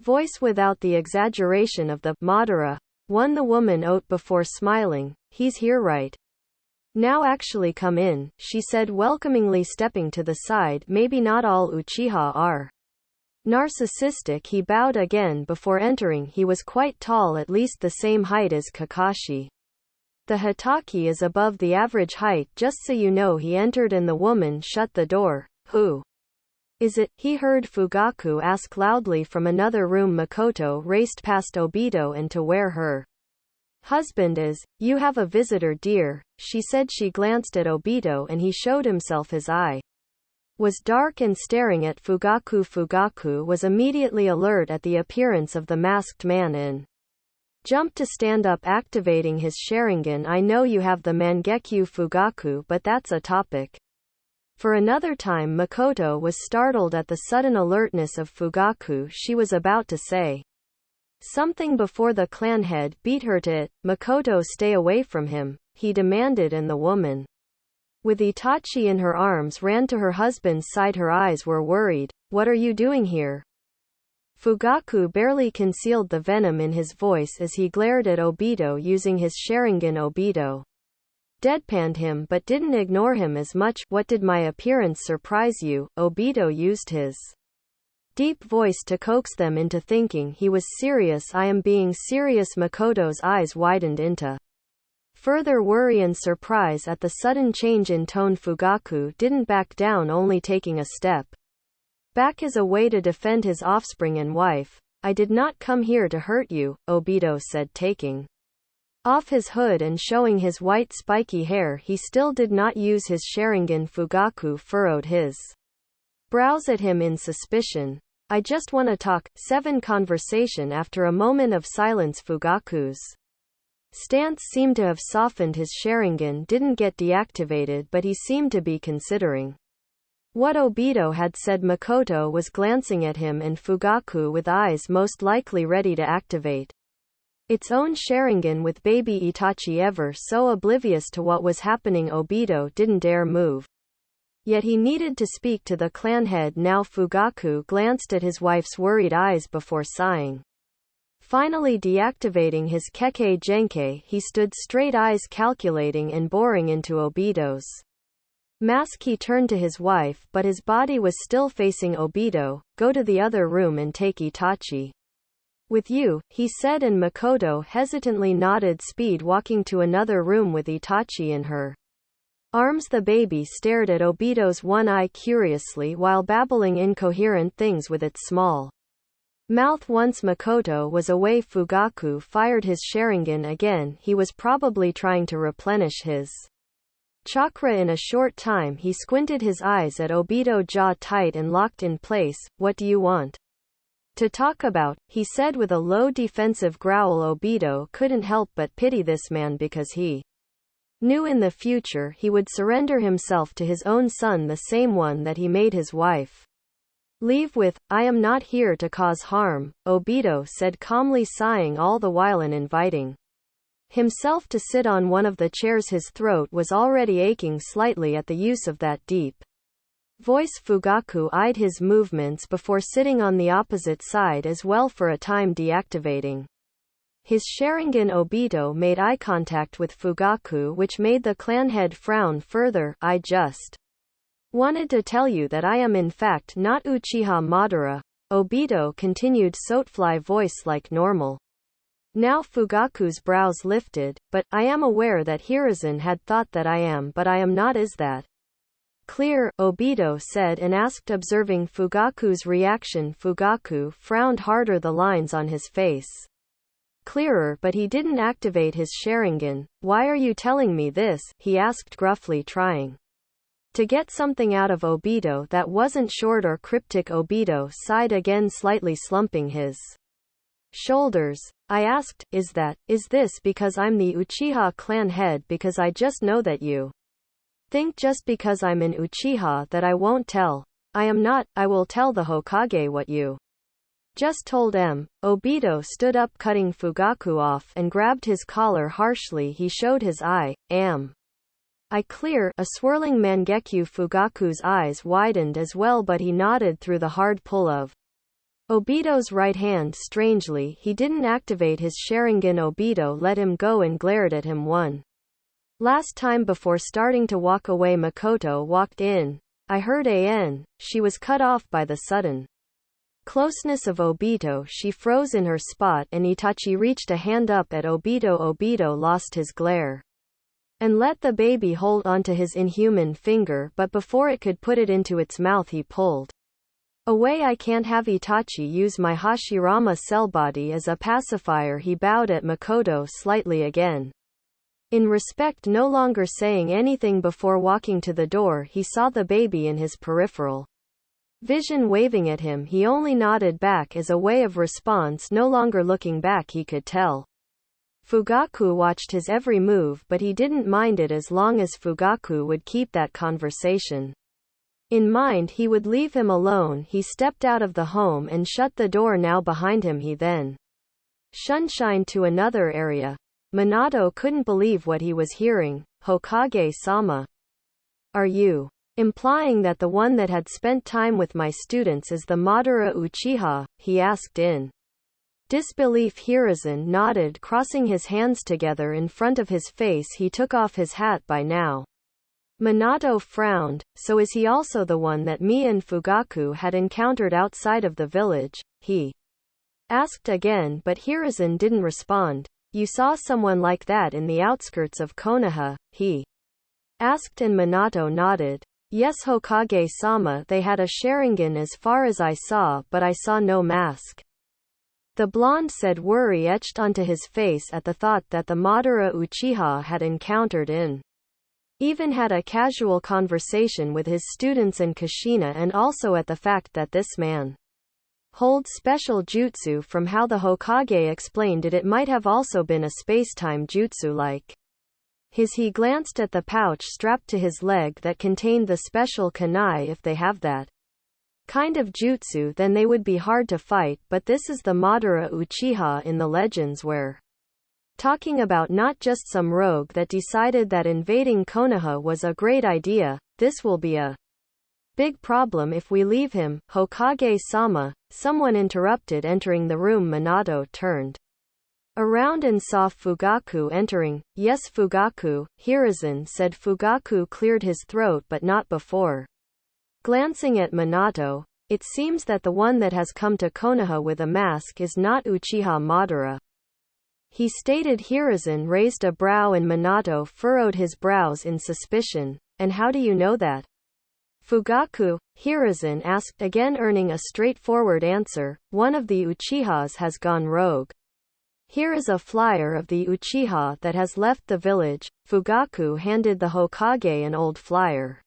voice without the exaggeration of the Madara one. The woman owed before smiling. He's here right now. Actually, come in, she said welcomingly, stepping to the side. Maybe not all Uchiha are narcissistic. He bowed again before entering. He was quite tall, at least the same height as Kakashi. The Hitaki is above the average height, just so you know. He entered and the woman shut the door. Who is it? He heard Fugaku ask loudly from another room. Makoto raced past Obito and to where her husband is. You have a visitor, dear, she said. She glanced at Obito and he showed himself. His eye was dark and staring at Fugaku. Fugaku was immediately alert at the appearance of the masked man and jumped to stand up, activating his Sharingan. I know you have the Mangekyo, Fugaku, but that's a topic for another time. Makoto was startled at the sudden alertness of Fugaku. She was about to say something before the clan head beat her to it. Makoto, stay away from him, he demanded, and the woman, with Itachi in her arms, ran to her husband's side. Her eyes were worried. What are you doing here? Fugaku barely concealed the venom in his voice as he glared at Obito using his Sharingan. Obito deadpanned him but didn't ignore him as much. What did my appearance surprise you? Obito used his deep voice to coax them into thinking he was serious. I am being serious. Makoto's eyes widened into further worry and surprise at the sudden change in tone. Fugaku didn't back down, only taking a step back as a way to defend his offspring and wife. I did not come here to hurt you, Obito said, taking off his hood and showing his white spiky hair. He still did not use his Sharingan. Fugaku furrowed his brows at him in suspicion. I just want to talk. 7 Conversation. After a moment of silence, Fugaku's stance seemed to have softened. His Sharingan didn't get deactivated, but he seemed to be considering what Obito had said. Makoto was glancing at him and Fugaku with eyes most likely ready to activate its own Sharingan with baby Itachi ever so oblivious to what was happening. Obito didn't dare move. Yet he needed to speak to the clan head now. Fugaku glanced at his wife's worried eyes before sighing. Finally deactivating his Kekkei Genkai, he stood straight, eyes calculating and boring into Obito's mask. He turned to his wife, but his body was still facing Obito. Go to the other room and take Itachi with you, he said, and Makoto hesitantly nodded, speed walking to another room with Itachi in her Arms. The baby stared at Obito's one eye curiously while babbling incoherent things with its small mouth. Once Makoto was away, Fugaku fired his Sharingan again. He was probably trying to replenish his chakra. In a short time he squinted his eyes at Obito, jaw tight and locked in place. What do you want to talk about? He said with a low defensive growl. Obito couldn't help but pity this man because he knew in the future he would surrender himself to his own son, the same one that he made his wife leave with. I am not here to cause harm, Obito said calmly, sighing all the while and inviting himself to sit on one of the chairs. His throat was already aching slightly at the use of that deep voice. Fugaku eyed his movements before sitting on the opposite side as well for a time, deactivating his Sharingan. Obito made eye contact with Fugaku, which made the clan head frown further. I just wanted to tell you that I am in fact not Uchiha Madara, Obito continued, Sotefly voice like normal. Now Fugaku's brows lifted. But I am aware that Hiruzen had thought that I am, but I am not. Is that clear? Obito said and asked, observing Fugaku's reaction. Fugaku frowned harder, the lines on his face clearer, but he didn't activate his Sharingan. Why are you telling me this? He asked gruffly, trying to get something out of Obito that wasn't short or cryptic. Obito sighed again, slightly slumping his shoulders. I asked, is this because I'm the Uchiha clan head? Because I just know that you think just because I'm an Uchiha that I won't tell. I am not. I will tell the Hokage what you just told him. Obito stood up, cutting Fugaku off, and grabbed his collar harshly. He showed his eye. Am I clear? A swirling Mangekyu. Fugaku's eyes widened as well, but he nodded through the hard pull of Obito's right hand. Strangely, he didn't activate his Sharingan. Obito let him go and glared at him one last time before starting to walk away. Makoto walked in. I heard an. She was cut off by the sudden closeness of Obito. She froze in her spot, and Itachi reached a hand up at Obito. Obito lost his glare and let the baby hold onto his inhuman finger, but before it could put it into its mouth he pulled away. I can't have Itachi use my Hashirama cell body as a pacifier. He bowed at Makoto slightly again, in respect, no longer saying anything. Before walking to the door, he saw the baby in his peripheral vision waving at him. He only nodded back as a way of response. No longer looking back, he could tell Fugaku watched his every move, but he didn't mind it as long as Fugaku would keep that conversation in mind. He would leave him alone. He stepped out of the home and shut the door now behind him. He then shunshined to another area. Minato couldn't believe what he was hearing. Hokage-sama, are you implying that the one that had spent time with my students is the Madara Uchiha? He asked in disbelief. Hiruzen nodded, crossing his hands together in front of his face. He took off his hat by now. Minato frowned. So is he also the one that me and Fugaku had encountered outside of the village? He asked again, but Hiruzen didn't respond. You saw someone like that in the outskirts of Konoha? He asked, and Minato nodded. Yes, Hokage-sama, they had a Sharingan as far as I saw, but I saw no mask. The blonde said, worry etched onto his face at the thought that the Madara Uchiha had encountered even had a casual conversation with his students and Kushina, and also at the fact that this man holds special jutsu. From how the Hokage explained it, it might have also been a space-time jutsu like his. He glanced at the pouch strapped to his leg that contained the special kunai. If they have that kind of jutsu, then they would be hard to fight, but this is the Madara Uchiha in the legends we're talking about, not just some rogue that decided that invading Konoha was a great idea. This will be a big problem if we leave him. Hokage-sama, someone interrupted, entering the room. Minato turned around and saw Fugaku entering. Yes, Fugaku, Hiruzen said. Fugaku cleared his throat, but not before glancing at Minato. It seems that the one that has come to Konoha with a mask is not Uchiha Madara. he stated. Hiruzen raised a brow and Minato furrowed his brows in suspicion. And how do you know that? Fugaku, Hiruzen asked again, earning a straightforward answer. One of the Uchihas has gone rogue. Here is a flyer of the Uchiha that has left the village. Fugaku handed the Hokage an old flyer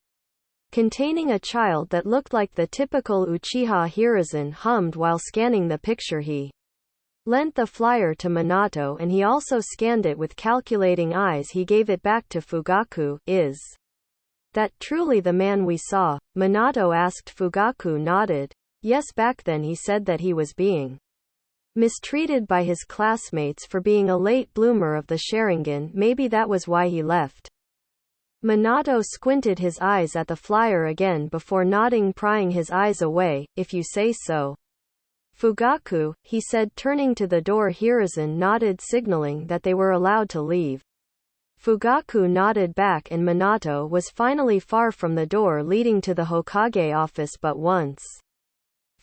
containing a child that looked like the typical Uchiha. Hiruzen hummed while scanning the picture. He lent the flyer to Minato and he also scanned it with calculating eyes. He gave it back to Fugaku. Is that truly the man we saw? Minato asked. Fugaku nodded. Yes, back then he said that he was being mistreated by his classmates for being a late bloomer of the Sharingan. Maybe that was why he left. Minato squinted his eyes at the flyer again before nodding, prying his eyes away. If you say so. Fugaku, he said, turning to the door. Hiruzen nodded, signaling that they were allowed to leave. Fugaku nodded back and Minato was finally far from the door leading to the Hokage office, but once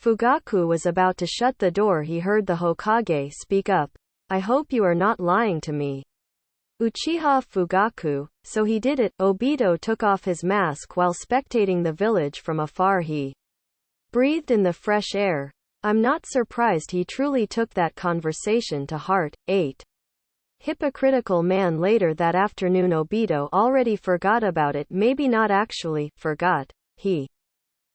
Fugaku was about to shut the door, he heard the Hokage speak up. I hope you are not lying to me. Uchiha Fugaku, so he did it. Obito took off his mask while spectating the village from afar. He breathed in the fresh air. I'm not surprised he truly took that conversation to heart. 8. Hypocritical man. Later that afternoon, Obito already forgot about it. Maybe not actually forgot. He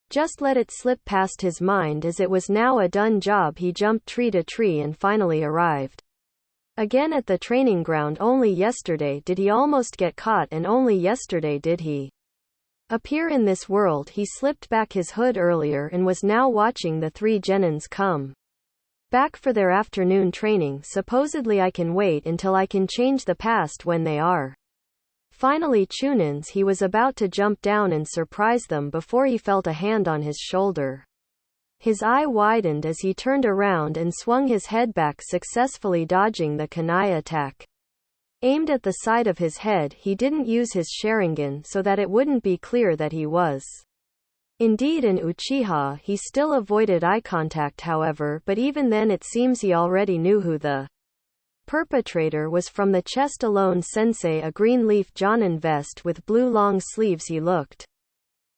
just let it slip past his mind as it was now a done job. He jumped tree to tree and finally arrived again at the training ground. Only yesterday did he almost get caught, and only yesterday did he appear in this world. He slipped back his hood earlier and was now watching the three genins come back for their afternoon training. Supposedly I can wait until I can change the past when they are finally Chunins. He was about to jump down and surprise them before he felt a hand on his shoulder. His eye widened as he turned around and swung his head back, successfully dodging the kunai attack aimed at the side of his head. He didn't use his Sharingan so that it wouldn't be clear that he was indeed an Uchiha. He still avoided eye contact, however, but even then it seems he already knew who the perpetrator was from the chest alone. Sensei, a green leaf Jonin vest with blue long sleeves. He looked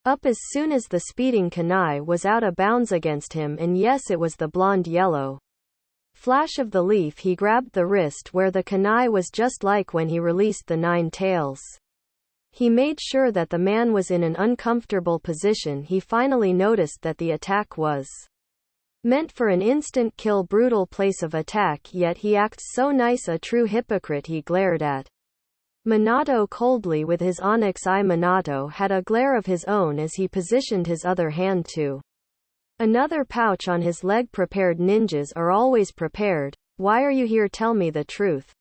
up as soon as the speeding kunai was out of bounds against him, and yes, it was the blonde yellow flash of the leaf. He grabbed the wrist where the kunai was, just like when he released the 9 tails. He made sure that the man was in an uncomfortable position. He finally noticed that the attack was meant for an instant kill, brutal place of attack, yet he acts so nice, a true hypocrite. He glared at Minato coldly with his onyx eye. Minato had a glare of his own as he positioned his other hand to another pouch on his leg. Prepared ninjas are always prepared. Why are you here? Tell me the truth.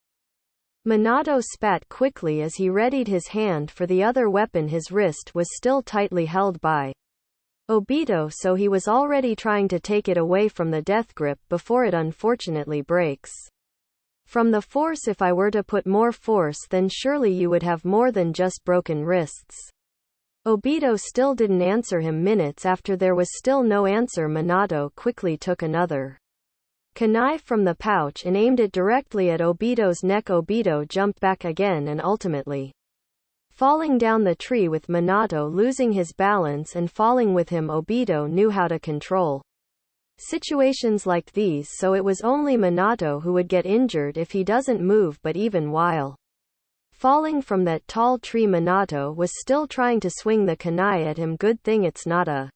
Minato spat quickly as he readied his hand for the other weapon. His wrist was still tightly held by Obito, so he was already trying to take it away from the death grip before it unfortunately breaks from the force. If I were to put more force, then surely you would have more than just broken wrists. Obito still didn't answer him. Minutes after there was still no answer, Minato quickly took another kunai from the pouch and aimed it directly at Obito's neck. Obito jumped back again and ultimately falling down the tree with Minato losing his balance and falling with him. Obito knew how to control situations like these, so it was only Minato who would get injured if he doesn't move. But even while falling from that tall tree, Minato was still trying to swing the kunai at him. Good thing it's not a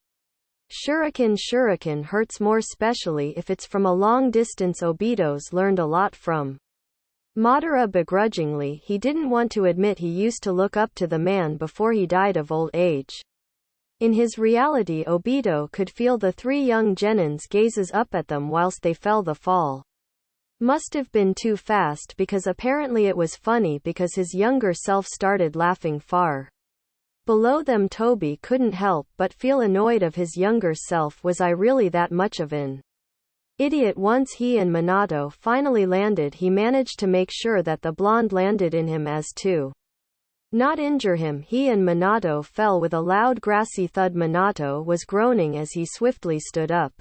shuriken. Shuriken hurts more, especially if it's from a long distance. Obito's learned a lot from Madara. Begrudgingly, he didn't want to admit he used to look up to the man before he died of old age. In his reality, Obito could feel the three young genins' gazes up at them whilst they fell. The fall must have been too fast, because apparently it was funny, because his younger self started laughing far below them. Toby couldn't help but feel annoyed of his younger self. Was I really that much of an idiot? Once he and Minato finally landed, he managed to make sure that the blonde landed in him as to not injure him. He and Minato fell with a loud grassy thud. Minato was groaning as he swiftly stood up.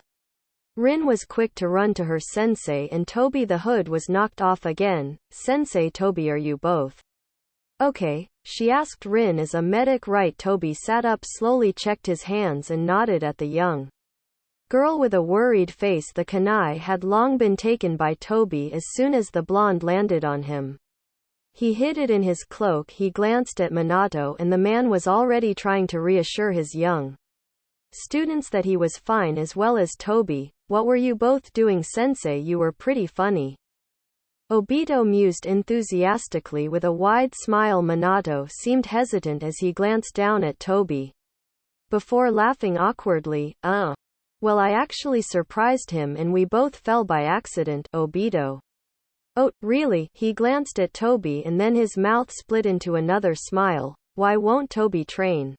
Rin was quick to run to her sensei and Toby. The hood was knocked off again. Sensei, Toby, are you both okay? She asked Rin as a medic. Right. Toby sat up slowly, checked his hands and nodded at the young girl with a worried face. The kunai had long been taken by Toby as soon as the blonde landed on him. He hid it in his cloak. He glanced at Minato and the man was already trying to reassure his young students that he was fine, as well as Toby. What were you both doing, sensei? You were pretty funny. Obito mused enthusiastically with a wide smile. Minato seemed hesitant as he glanced down at Toby before laughing awkwardly. Well, I actually surprised him and we both fell by accident, Obito. Oh, really? He glanced at Toby and then his mouth split into another smile. Why won't Toby train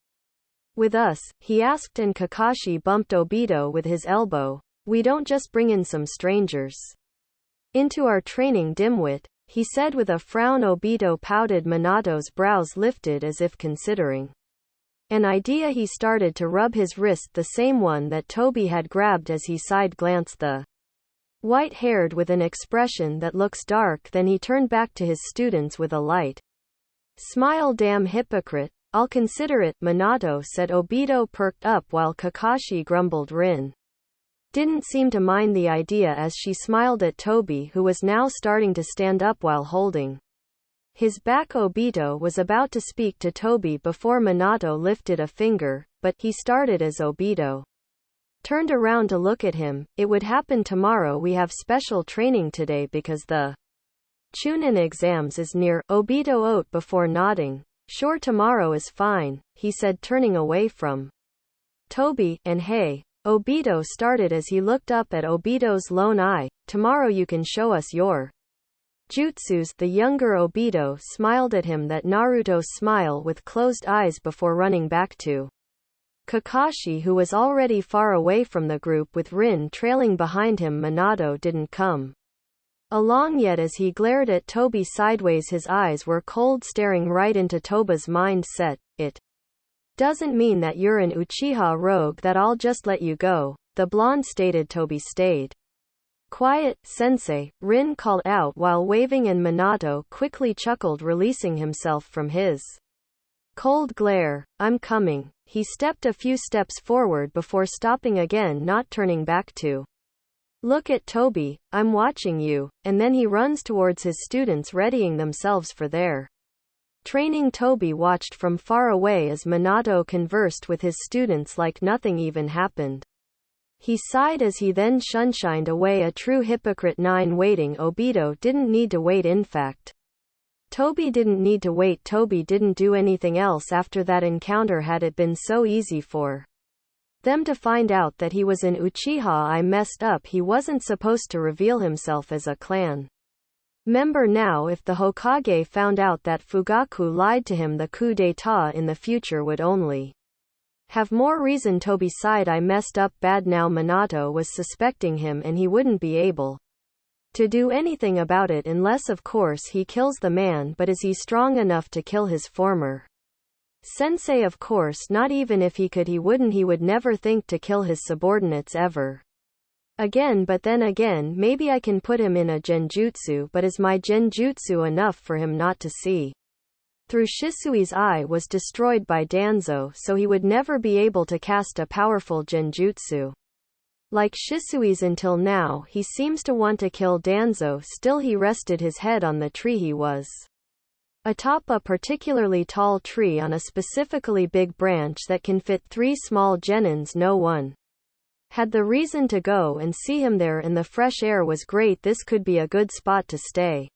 with us? He asked, and Kakashi bumped Obito with his elbow. We don't just bring in some strangers into our training, dimwit, he said with a frown. Obito pouted. Minato's brows lifted as if considering an idea. He started to rub his wrist, the same one that Toby had grabbed. As he sighed, glanced the white-haired with an expression that looks dark. Then he turned back to his students with a light smile. Damn hypocrite. I'll consider it, Minato said. Obito perked up while Kakashi grumbled. Rin didn't seem to mind the idea as she smiled at Toby, who was now starting to stand up while holding his back. Obito was about to speak to Toby before Minato lifted a finger, but he started as Obito turned around to look at him. It would happen tomorrow. We have special training today because the Chunin exams is near, Obito oat before nodding. Sure, tomorrow is fine, he said, turning away from Toby. And hey, Obito started as he looked up at Obito's lone eye. Tomorrow you can show us your jutsus. The younger Obito smiled at him, that Naruto smile with closed eyes, before running back to Kakashi, who was already far away from the group with Rin trailing behind him. Minato didn't come along yet as he glared at Toby sideways. His eyes were cold, staring right into Toba's mindset. It doesn't mean that you're an Uchiha rogue that I'll just let you go, the blonde stated. Toby stayed quiet. Sensei, Rin called out while waving, and Minato quickly chuckled, releasing himself from his cold glare. I'm coming. He stepped a few steps forward before stopping again, not turning back to look at Toby. I'm watching you. And then he runs towards his students, readying themselves for their training. Toby watched from far away as Minato conversed with his students like nothing even happened. He sighed as he then shunshined away. A true hypocrite. 9 Waiting. Obito didn't need to wait. In fact, Toby didn't need to wait. Toby didn't do anything else after that encounter. Had it been so easy for them to find out that he was an Uchiha, I messed up. He wasn't supposed to reveal himself as a clan member. Now if the Hokage found out that Fugaku lied to him, the coup d'etat in the future would only have more reason. Toby sighed. I messed up bad. Now Minato was suspecting him and he wouldn't be able to do anything about it unless, of course, he kills the man. But is he strong enough to kill his former sensei? Of course not. Even if he could, he wouldn't. He would never think to kill his subordinates ever again. But then again, maybe I can put him in a genjutsu. But is my genjutsu enough for him not to see through? Shisui's eye was destroyed by Danzo, so he would never be able to cast a powerful genjutsu like Shisui's. Until now, he seems to want to kill Danzo. Still, he rested his head on the tree. He was atop a particularly tall tree on a specifically big branch that can fit 3 small genins. No one had the reason to go and see him there, and the fresh air was great. This could be a good spot to stay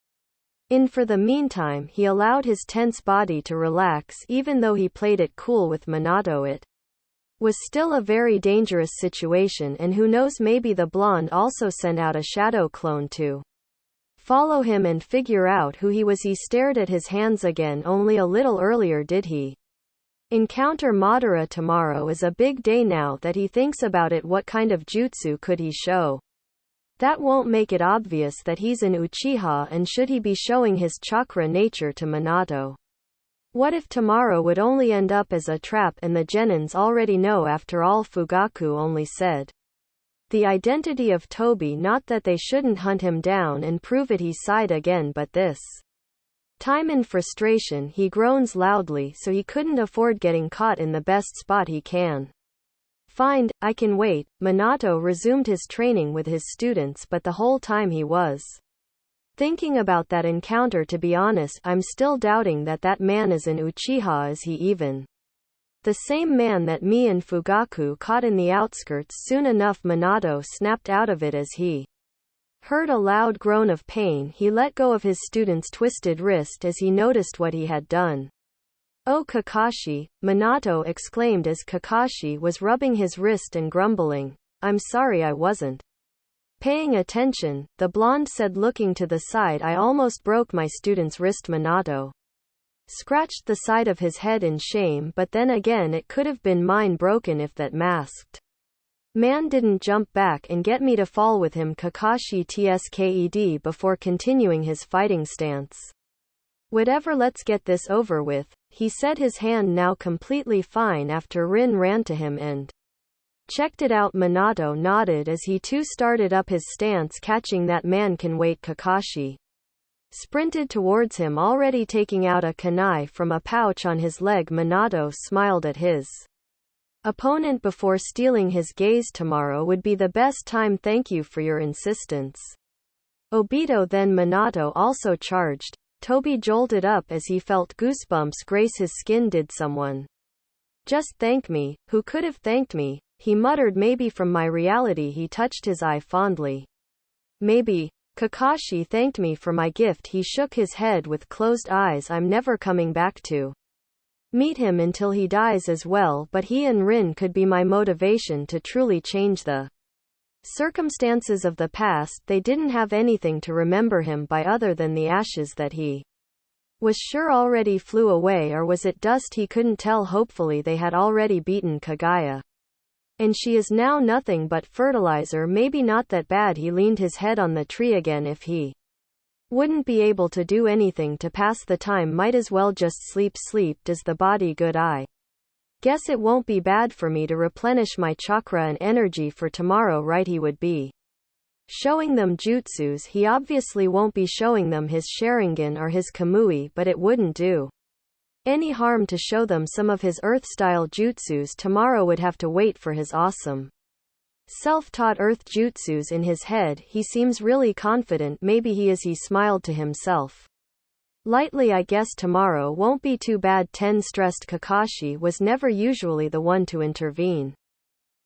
in. For the meantime, he allowed his tense body to relax. Even though he played it cool with Minato, it was still a very dangerous situation, and who knows, maybe the blonde also sent out a shadow clone to follow him and figure out who he was. He stared at his hands again. Only a little earlier did he encounter Madara. Tomorrow is a big day. Now that he thinks about it, what kind of jutsu could he show that won't make it obvious that he's an Uchiha? And should he be showing his chakra nature to Minato? What if tomorrow would only end up as a trap and the genins already know? After all, Fugaku only said The identity of Toby, not that they shouldn't hunt him down and prove it. He sighed again, but this time in frustration he groans loudly, so he couldn't afford getting caught in the best spot he can find. I can wait. Minato resumed his training with his students, but the whole time he was thinking about that encounter. To be honest, I'm still doubting that that man is an Uchiha. Is he even the same man that me and Fugaku caught in the outskirts? Soon enough Minato snapped out of it as he heard a loud groan of pain. He let go of his student's twisted wrist as he noticed what he had done. "Oh Kakashi," Minato exclaimed as Kakashi was rubbing his wrist and grumbling. "I'm sorry, I wasn't paying attention," the blonde said, looking to the side. "I almost broke my student's wrist." Minato scratched the side of his head in shame, but then again it could have been mine broken if that masked man didn't jump back and get me to fall with him. Kakashi tsked before continuing his fighting stance. "Whatever, let's get this over with," he said, his hand now completely fine after Rin ran to him and checked it out. Minato nodded as he too started up his stance. "Catching that man can wait." Kakashi sprinted towards him, already taking out a kunai from a pouch on his leg. Minato smiled at his opponent before stealing his gaze. "Tomorrow would be the best time. Thank you for your insistence, Obito." Then Minato also charged. Toby jolted up as he felt goosebumps grace his skin. "Did someone just thank me? Who could have thanked me?" he muttered. "Maybe from my reality." He touched his eye fondly. "Maybe Kakashi thanked me for my gift." He shook his head with closed eyes. "I'm never coming back to meet him until he dies as well, but he and Rin could be my motivation to truly change the circumstances of the past." They didn't have anything to remember him by other than the ashes that he was sure already flew away, or was it dust? He couldn't tell. Hopefully they had already beaten Kaguya, and she is now nothing but fertilizer. Maybe not that bad. He leaned his head on the tree again. If he wouldn't be able to do anything to pass the time, might as well just sleep. Does the body good? I guess it won't be bad for me to replenish my chakra and energy for tomorrow, right? He would be showing them jutsus. He obviously won't be showing them his Sharingan or his Kamui, but it wouldn't do any harm to show them some of his earth-style jutsus. Tomorrow would have to wait for his awesome self-taught earth jutsus in his head. He seems really confident. Maybe he is. He smiled to himself lightly. "I guess tomorrow won't be too bad." 10 Stressed Kakashi was never usually the one to intervene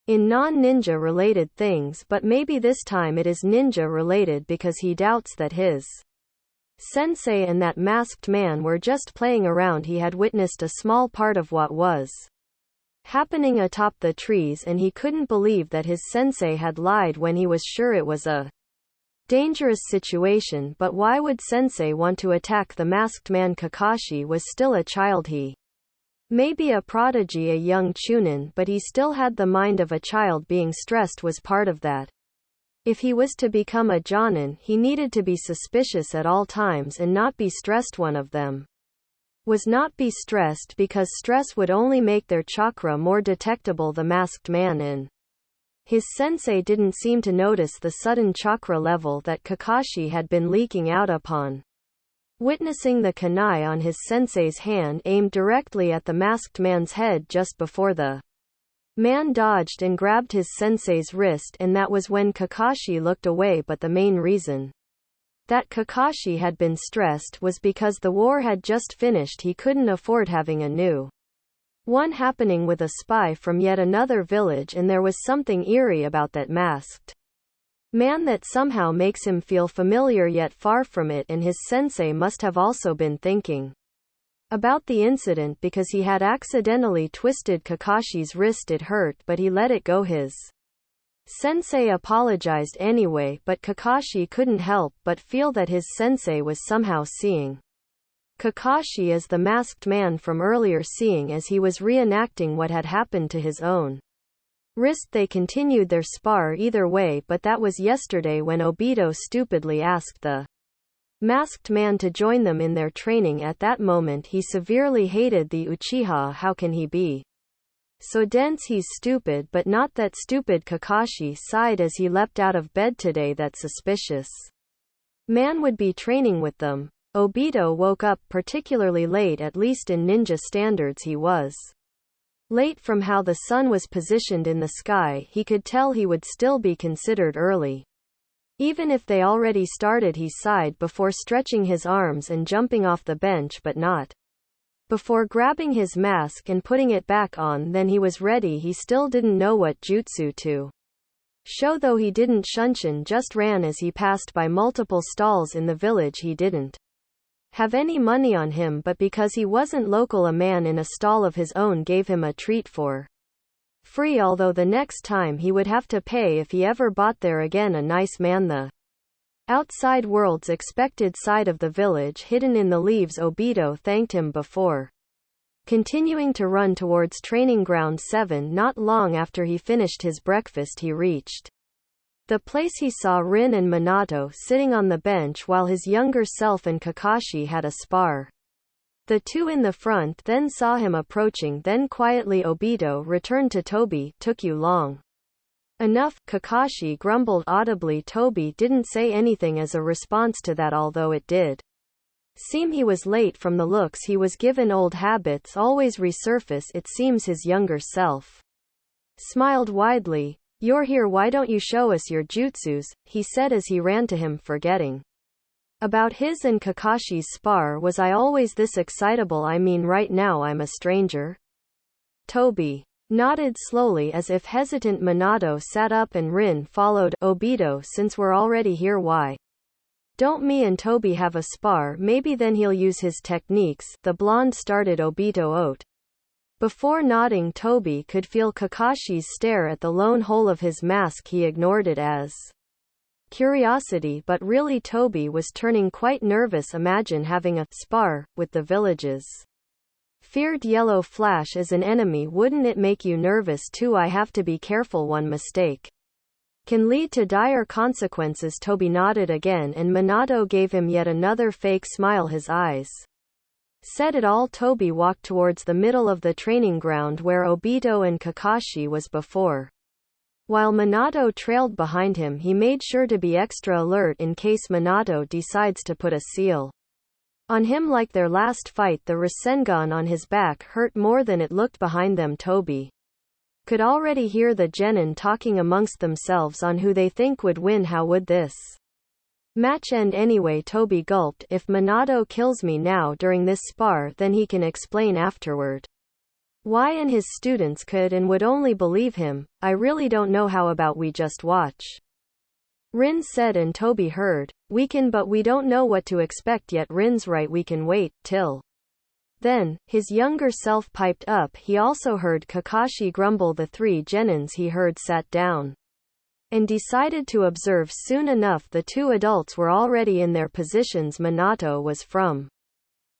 in non-ninja related things, but maybe this time it is ninja related, because he doubts that his sensei and that masked man were just playing around. He had witnessed a small part of what was happening atop the trees, and he couldn't believe that his sensei had lied when he was sure it was a dangerous situation. But why would sensei want to attack the masked man? Kakashi was still a child. He may be a prodigy, a young chunin, but he still had the mind of a child. Being stressed was part of that. If he was to become a jonin, he needed to be suspicious at all times and not be stressed. One of them was not be stressed, because stress would only make their chakra more detectable. The masked man and his sensei didn't seem to notice the sudden chakra level that Kakashi had been leaking out. Upon witnessing the kunai on his sensei's hand aimed directly at the masked man's head just before the man dodged and grabbed his sensei's wrist, and that was when Kakashi looked away. But the main reason that Kakashi had been stressed was because the war had just finished. He couldn't afford having a new one happening with a spy from yet another village, and there was something eerie about that masked man that somehow makes him feel familiar yet far from it. And his sensei must have also been thinking about the incident, because he had accidentally twisted Kakashi's wrist. It hurt, but he let it go. His sensei apologized anyway, but Kakashi couldn't help but feel that his sensei was somehow seeing Kakashi as the masked man from earlier, seeing as he was reenacting what had happened to his own wrist. They continued their spar either way, but that was yesterday when Obito stupidly asked the masked man to join them in their training. At that moment he severely hated the Uchiha. How can he be So dense he's stupid, but not that stupid. Kakashi sighed as he leapt out of bed. Today that suspicious man would be training with them. Obito woke up particularly late, at least in ninja standards he was late. From how the sun was positioned in the sky, he could tell he would still be considered early. Even if they already started, he sighed before stretching his arms and jumping off the bench, but not before grabbing his mask and putting it back on. Then he was ready. He still didn't know what jutsu to show, though he didn't shunshin, just ran as he passed by multiple stalls in the village. He didn't have any money on him, but because he wasn't local, a man in a stall of his own gave him a treat for free, although the next time he would have to pay if he ever bought there again. A nice man. The outside world's expected side of the village hidden in the leaves. Obito thanked him before continuing to run towards training ground 7. Not long after he finished his breakfast, he reached the place. He saw Rin and Minato sitting on the bench while his younger self and Kakashi had a spar. The two in the front then saw him approaching. Then quietly Obito returned to Toby. Took you long enough, Kakashi grumbled audibly. Toby didn't say anything as a response to that, although it did seem he was late. From the looks he was given, old habits always resurface. It seems his younger self smiled widely. You're here, why don't you show us your jutsus, he said as he ran to him, forgetting about his and Kakashi's spar. Was I always this excitable? I mean, right now I'm a stranger. Toby nodded slowly as if hesitant. Minato sat up and Rin followed. Obito, since we're already here, why don't me and Toby have a spar? Maybe then he'll use his techniques, the blonde started. Obito oat. Before nodding, Toby could feel Kakashi's stare at the lone hole of his mask. He ignored it as curiosity, but really Toby was turning quite nervous. Imagine having a spar with the village's feared yellow flash as an enemy. Wouldn't it make you nervous too? I have to be careful. One mistake can lead to dire consequences. Toby nodded again, and Minato gave him yet another fake smile. His eyes said it all. Toby walked towards the middle of the training ground where Obito and Kakashi was before. While Minato trailed behind him, he made sure to be extra alert in case Minato decides to put a seal on him like their last fight. The Rasengan on his back hurt more than it looked. Behind them, Toby could already hear the genin talking amongst themselves on who they think would win. How would this match end anyway? Toby gulped. If Minato kills me now during this spar, then he can explain afterward why, and his students could and would only believe him. I really don't know. How about we just watch? Rin said, and Toby heard. We can, but we don't know what to expect yet. Rin's right, we can wait till then, his younger self piped up. He also heard Kakashi grumble. The three genins he heard sat down and decided to observe. Soon enough the two adults were already in their positions. Minato was from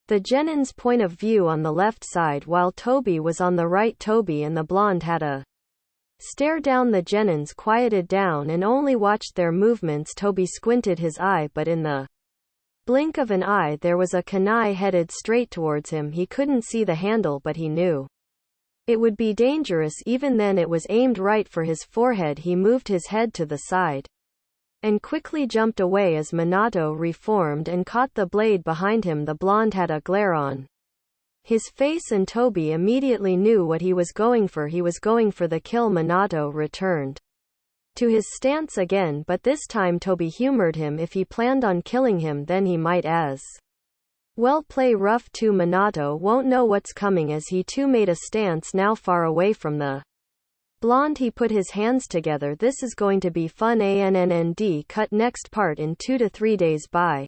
the genin's point of view on the left side, while Toby was on the right. Toby and the blonde had a stare down. The genins quieted down and only watched their movements. Toby squinted his eye, but in the blink of an eye there was a kunai headed straight towards him. He couldn't see the handle, but he knew it would be dangerous. Even then it was aimed right for his forehead. He moved his head to the side and quickly jumped away as Minato reformed and caught the blade behind him. The blonde had a glare on his face, and Toby immediately knew what he was going for. He was going for the kill. Minato returned to his stance again, but this time Toby humored him. If he planned on killing him, then he might as well play rough too. Minato won't know what's coming, as he too made a stance now far away from the blonde. He put his hands together. This is going to be fun. ANND cut next part in 2 to 3 days. Bye.